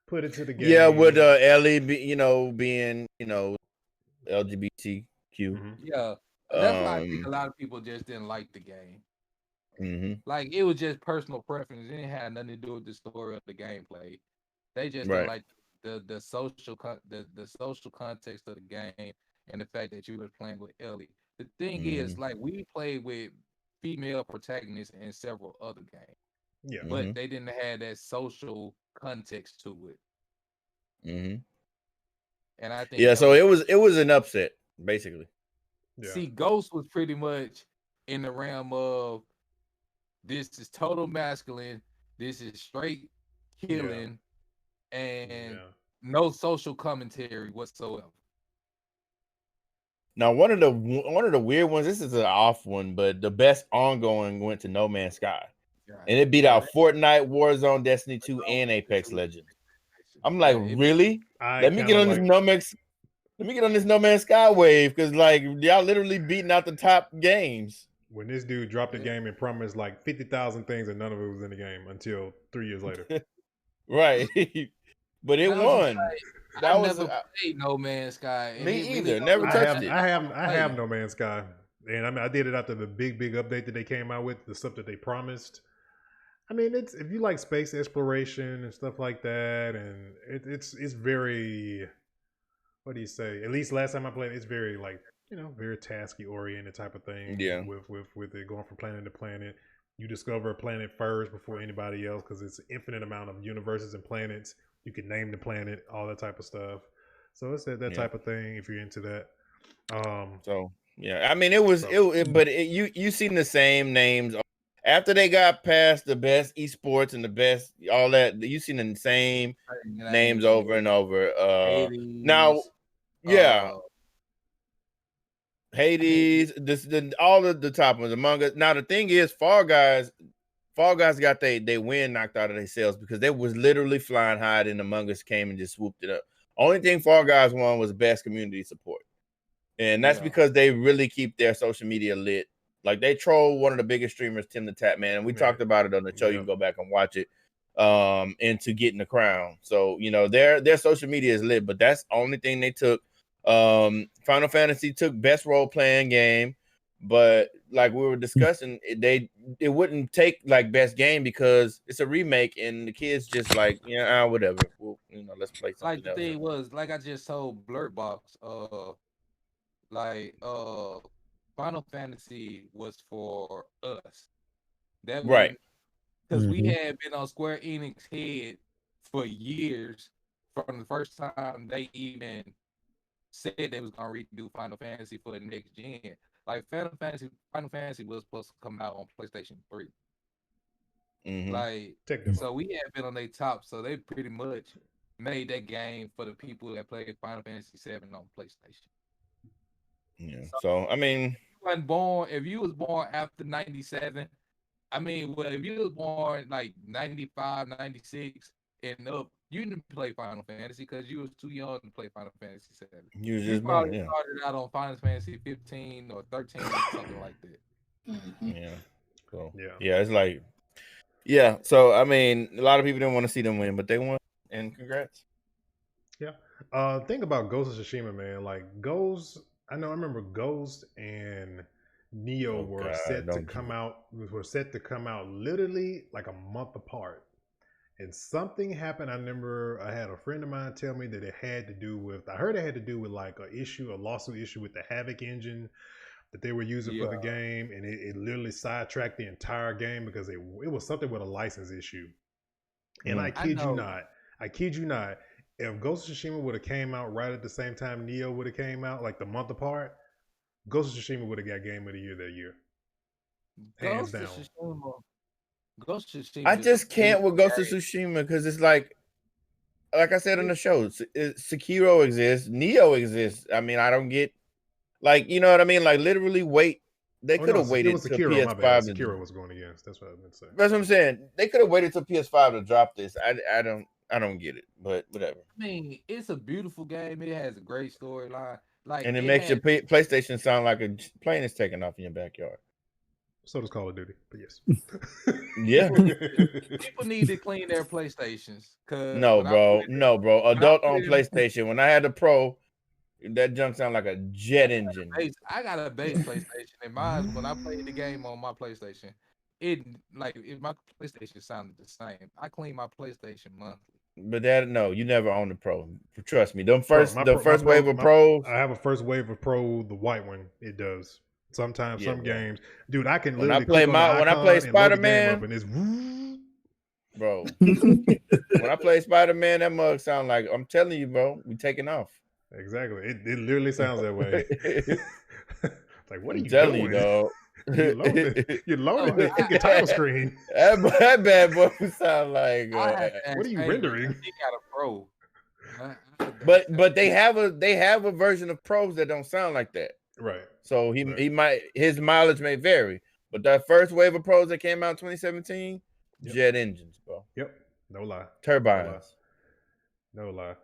put into the game. Yeah, with Ellie being LGBTQ. Mm-hmm. Yeah, that's why I think a lot of people just didn't like the game. Mm-hmm. Like it was just personal preference. It didn't have nothing to do with the story or the gameplay. They just didn't like the social context of the game and the fact that you were playing with Ellie. The thing is, like, we played with female protagonists in several other games, but they didn't have that social context to it. Mm-hmm. And I think so it was an upset basically. Yeah. See, Ghost was pretty much in the realm of this is total masculine, this is straight killing, and no social commentary whatsoever. Now, one of the weird ones, this is an off one, but the best ongoing went to No Man's Sky. And it beat out Fortnite, Warzone, Destiny 2, and Apex Legends. I'm like, really? Let me get on this No Man's Sky wave, because like y'all literally beating out the top games. When this dude dropped the game and promised like 50,000 things and none of it was in the game until 3 years later. Right. But it won. I never played No Man's Sky. Me either. Never touched it. I have No Man's Sky. And I mean, I did it after the big update that they came out with, the stuff that they promised. I mean, it's if you like space exploration and stuff like that, and it's very, what do you say? At least last time I played, it's very like very tasky oriented type of thing. Yeah. With it going from planet to planet, you discover a planet first before anybody else because it's an infinite amount of universes and planets. You can name the planet, all that type of stuff. So it's that type of thing if you're into that. So yeah, I mean but you seen the same names after they got past the best esports and the best all that. You seen the same names over and over. Now, yeah, Hades, all of the top ones Among Us. Now the thing is, Fall Guys got they win knocked out of themselves because they was literally flying high and Among Us came and just swooped it up. Only thing Fall Guys won was best community support. And that's because they really keep their social media lit. Like they troll one of the biggest streamers, Tim the Tap Man, and we talked about it on the show. You can go back and watch it. Into getting the crown. So their social media is lit, but that's the only thing they took. Final Fantasy took best role playing game, but like we were discussing, it wouldn't take like best game because it's a remake and the kids just like whatever. Well, let's play something. Like the thing was, like I just told Blurbox, Final Fantasy was for us. That right. Because we had been on Square Enix head for years from the first time they even said they was gonna redo Final Fantasy for the next gen. Like Final Fantasy was supposed to come out on PlayStation 3. Mm-hmm. Like so we had been on their top, so they pretty much made that game for the people that played Final Fantasy 7 on PlayStation. Yeah. So I mean, if you was born after 97, I mean, well, if you was born like 95, 96 and up, you didn't play Final Fantasy because you was too young to play Final Fantasy 7. You probably started out on Final Fantasy 15 or 13 or something like that. Mm-hmm. Yeah. Cool. Yeah, it's like, so I mean, a lot of people didn't want to see them win, but they won, and congrats. Yeah. Think about Ghost of Tsushima, man. Like I remember Ghost and Neo were set to come out literally like a month apart. And something happened. I remember I had a friend of mine tell me that it had to do with like a lawsuit issue with the Havoc engine that they were using for the game, and it literally sidetracked the entire game because it was something with a license issue. And I kid you not, if Ghost of Tsushima would have came out right at the same time Neo would have came out, like the month apart, Ghost of Tsushima would have got Game of the Year that year. Hands down. Ghost of Tsushima. I just can't with Ghost of Tsushima because it's like I said on the show, Sekiro exists, Neo exists. I mean, I don't get you know what I mean? Like literally wait. They could have waited till PS5. Sekiro was going against. That's what I was going to say. That's what I'm saying. They could have waited till PS5 to drop this. I don't get it, but whatever. I mean, it's a beautiful game. It has a great storyline. And it makes your PlayStation sound like a plane is taking off in your backyard. So does Call of Duty, but yes. Yeah. People need to clean their PlayStations. No, bro. Adult on PlayStation. When I had the Pro, that junk sound like a jet engine. I got a base PlayStation, and mine when I played the game on my PlayStation, my PlayStation sounded the same. I clean my PlayStation monthly. But you never owned the Pro. Trust me. The first wave of Pros. I have a first wave of Pro, the white one. It does. Sometimes some games, dude, I can literally when I play Spider-Man, bro. When I play Spider-Man, that mug sound like, I'm telling you, bro, we taking off. Exactly. It literally sounds that way. It's like, what are you telling doing? You, dog? You're loading the title screen. That bad boy sound like. What are you rendering? He got a Pro. But they have a version of Pros that don't sound like that. Right. So his mileage may vary, but that first wave of Pros that came out in 2017, jet engines, bro. Yep. No lie. Turbines. No lie.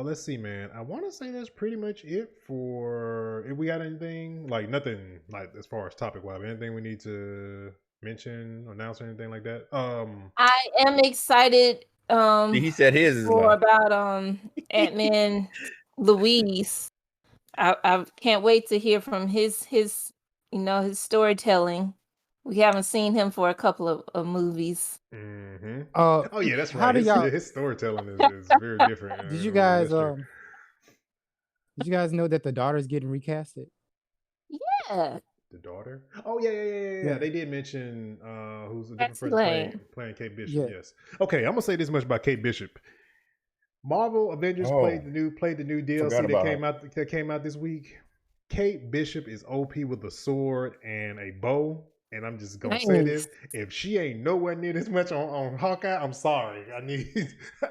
Let's see, man. I want to say that's pretty much it for if we got anything like nothing like as far as topic wise. Anything we need to mention, announce, or anything like that. I am excited. He said his is about Ant-Man Louise. I can't wait to hear from his storytelling We haven't seen him for a couple of movies. Mm-hmm. Oh yeah, that's right. His storytelling is very different. Did you guys know that the daughter's getting recasted? Yeah. The daughter? Oh yeah. They did mention who's a different person playing Kate Bishop. Yeah. Yes. Okay, I'm gonna say this much about Kate Bishop. Marvel Avengers played the new DLC that came out this week. Kate Bishop is OP with a sword and a bow. And I'm just gonna say this: if she ain't nowhere near this much on Hawkeye, I'm sorry. I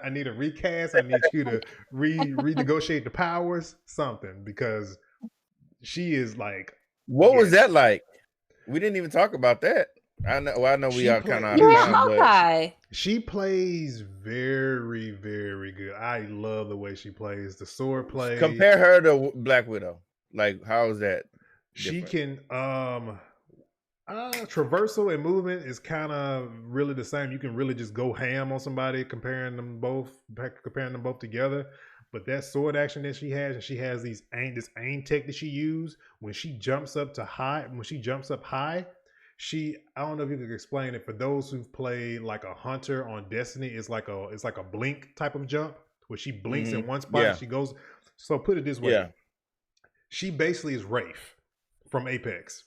need a recast. I need you to renegotiate the powers, something, because she is like. What was that like? We didn't even talk about that. I know we are kind of Hawkeye. She plays very, very good. I love the way she plays. The sword play. Compare her to Black Widow. Like, how is that different? She can traversal and movement is kind of really the same. You can really just go ham on somebody comparing them both together. But that sword action that she has, and she has this aim tech that she uses when she jumps up high. I don't know if you can explain it for those who've played like a hunter on Destiny. It's like a blink type of jump where she blinks in one spot and she goes. So put it this way, she basically is Wraith from Apex.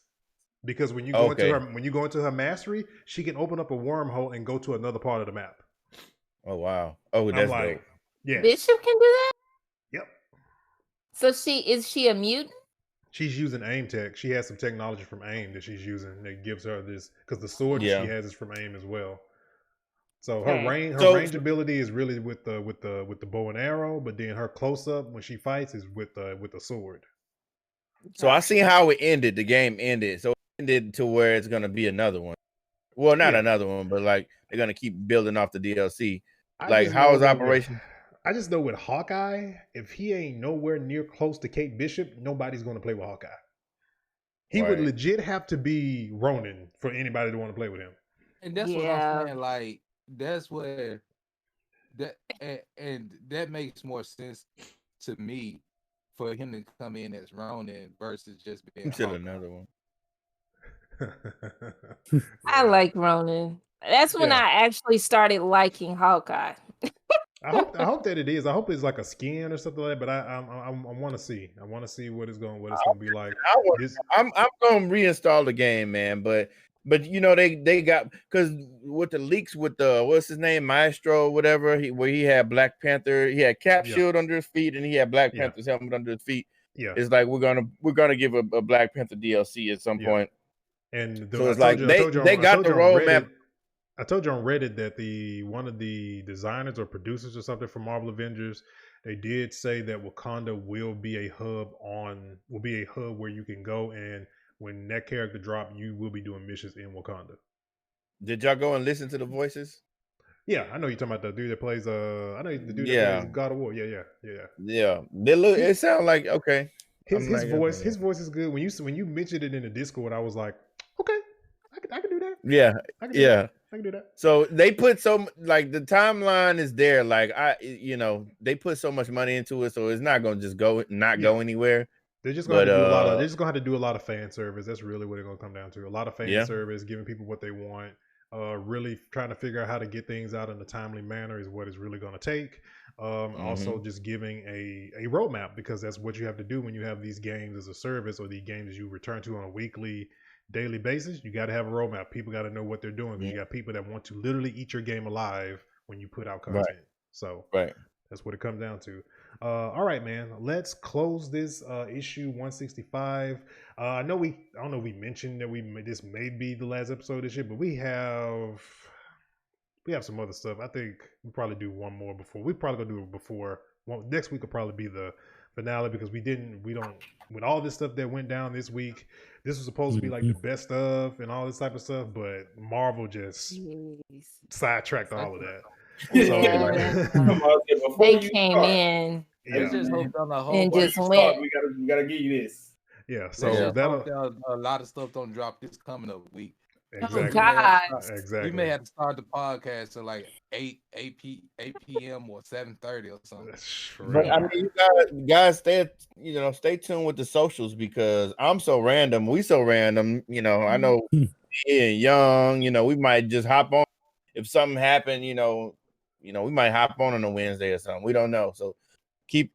Because when you go into her mastery, she can open up a wormhole and go to another part of the map. Oh wow! Oh, that's dope. Yeah, Bishop can do that. Yep. So is she a mutant? She's using aim tech. She has some technology from AIM that she's using that gives her this, because the sword that she has is from AIM as well. So her range ability is really with the bow and arrow, but then her close up when she fights is with the sword. So I seen how it ended. The game ended. So ended to where it's gonna be another one. Well, not another one, but like they're gonna keep building off the DLC. Like, how is Operation? I just know with Hawkeye, if he ain't nowhere near close to Kate Bishop, nobody's gonna play with Hawkeye. He would legit have to be Ronin for anybody to want to play with him. And that's what I'm saying. Like, that's where that and that makes more sense to me for him to come in as Ronin versus just being another one. I like Ronin. That's when I actually started liking Hawkeye. I hope that it is. I hope it's like a skin or something like that. But I want to see. I want to see what it's going to be like. I'm going to reinstall the game, man. But you know they got, because with the leaks with the what's his name, Maestro, whatever, where he had Black Panther, he had Cap shield under his feet, and he had Black Panther's helmet under his feet. Yeah, it's like we're gonna give a Black Panther DLC at some point. And so it's like they got the roadmap. I told you on Reddit that one of the designers or producers or something from Marvel Avengers, they did say that Wakanda will be a hub where you can go, and when that character drop, you will be doing missions in Wakanda. Did y'all go and listen to the voices? Yeah, I know you're talking about the dude that plays I know the dude that plays God of War. Yeah. They look. It sounds like okay. His voice is good. When you mentioned it in the Discord, I was like, okay, I can do that. Yeah, I can do that. So they put the timeline is there. Like they put so much money into it, so it's not gonna just go anywhere. They're just gonna have to do a lot of fan service. That's really what it's gonna come down to. A lot of fan service, giving people what they want. Really trying to figure out how to get things out in a timely manner is what it's really going to take. Also just giving a roadmap, because that's what you have to do when you have these games as a service, or the games you return to on a weekly, daily basis. You got to have a roadmap. People got to know what they're doing, because you got people that want to literally eat your game alive when you put out content. Right. So that's what it comes down to. All right, man. Let's close this issue 165. I don't know if we mentioned that this may be the last episode of this shit, but we have some other stuff. I think we'll probably do one more before. We probably gonna do it before. Well, next week will probably be the finale, because we don't with all this stuff that went down this week. This was supposed to be like the best of and all this type of stuff, but Marvel just sidetracked all of that. So, they came in and just went. We gotta give you this. Yeah, so a lot of stuff don't drop this coming up week. Exactly. Oh God. Exactly. We may have to start the podcast at like 8 p.m. or 7:30 or something. But I mean, you guys stay tuned with the socials, because I'm so random. We so random. I know and Young. We might just hop on if something happened. We might hop on a Wednesday or something. We don't know. So keep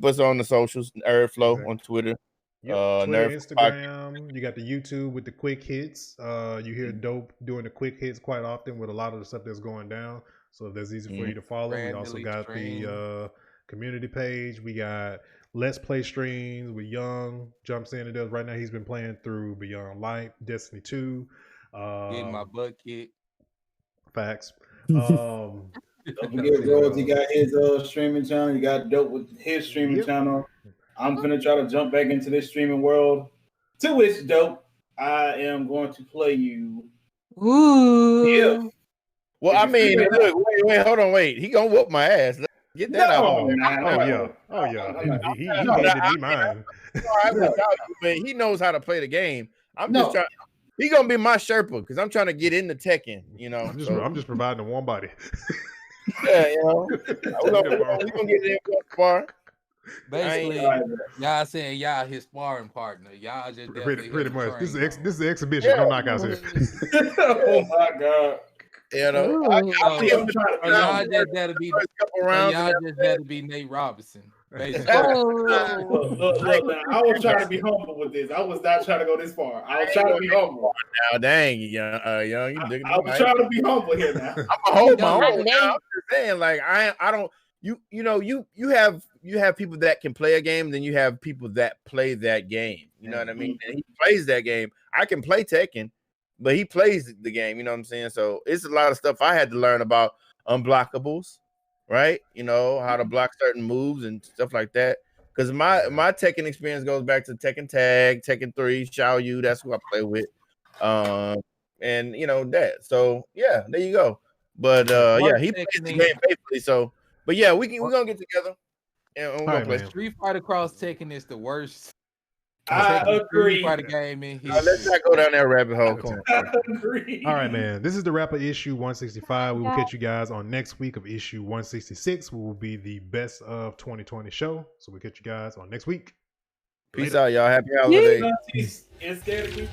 us on the socials. NerdFlow on Twitter. Yep. Twitter, Instagram. You got the YouTube with the quick hits. You hear Dope doing the quick hits quite often with a lot of the stuff that's going down. So if that's easy for you to follow, we also got the community page. We got Let's Play streams with Young jumps in and does. Right now he's been playing through Beyond Light, Destiny 2. Getting my butt kicked. Facts. Don't forget, Rose, he got his streaming channel. You got Dope with his streaming channel. I'm gonna try to jump back into this streaming world. To which, Dope, I am going to play you. Ooh. Well, I mean, look, wait, hold on, wait. He gonna whoop my ass. Let's get that out. Oh yeah. He didn't mine. He knows how to play the game. I'm just trying. He gonna be my Sherpa because I'm trying to get into Tekken. I'm just providing a warm body. Yeah, we're gonna get in far. Basically, y'all saying y'all his sparring partner. Y'all just pretty much. This is the exhibition. No knockouts here. Oh my god. Y'all just gotta be Nate Robinson. Basically. Look, man, I was trying to be humble with this. I was not trying to go this far. I was trying to be humble. Now, dang, young, I was trying to be humble here now. I'm a hold my own. I'm just saying, like, I don't. You have people that can play a game, then you have people that play that game. You know what I mean? And he plays that game. I can play Tekken, but he plays the game. You know what I'm saying? So it's a lot of stuff I had to learn about unblockables, right? How to block certain moves and stuff like that. Because my Tekken experience goes back to Tekken Tag, Tekken 3, Xiao Yu. That's who I play with. And that. So yeah, there you go. But he plays the game faithfully. So. But yeah, we're gonna get together and we're gonna play. Street Fighter Cross Tekken is the worst. I agree. Street Fighter game in history. Let's not go down that rabbit hole. I agree. All right, man. This is the wrap of issue 165. We will catch you guys on next week of issue 166. We will be the best of 2020 show. So we'll catch you guys on next week. Peace out, y'all. Happy holidays. It's scared of me.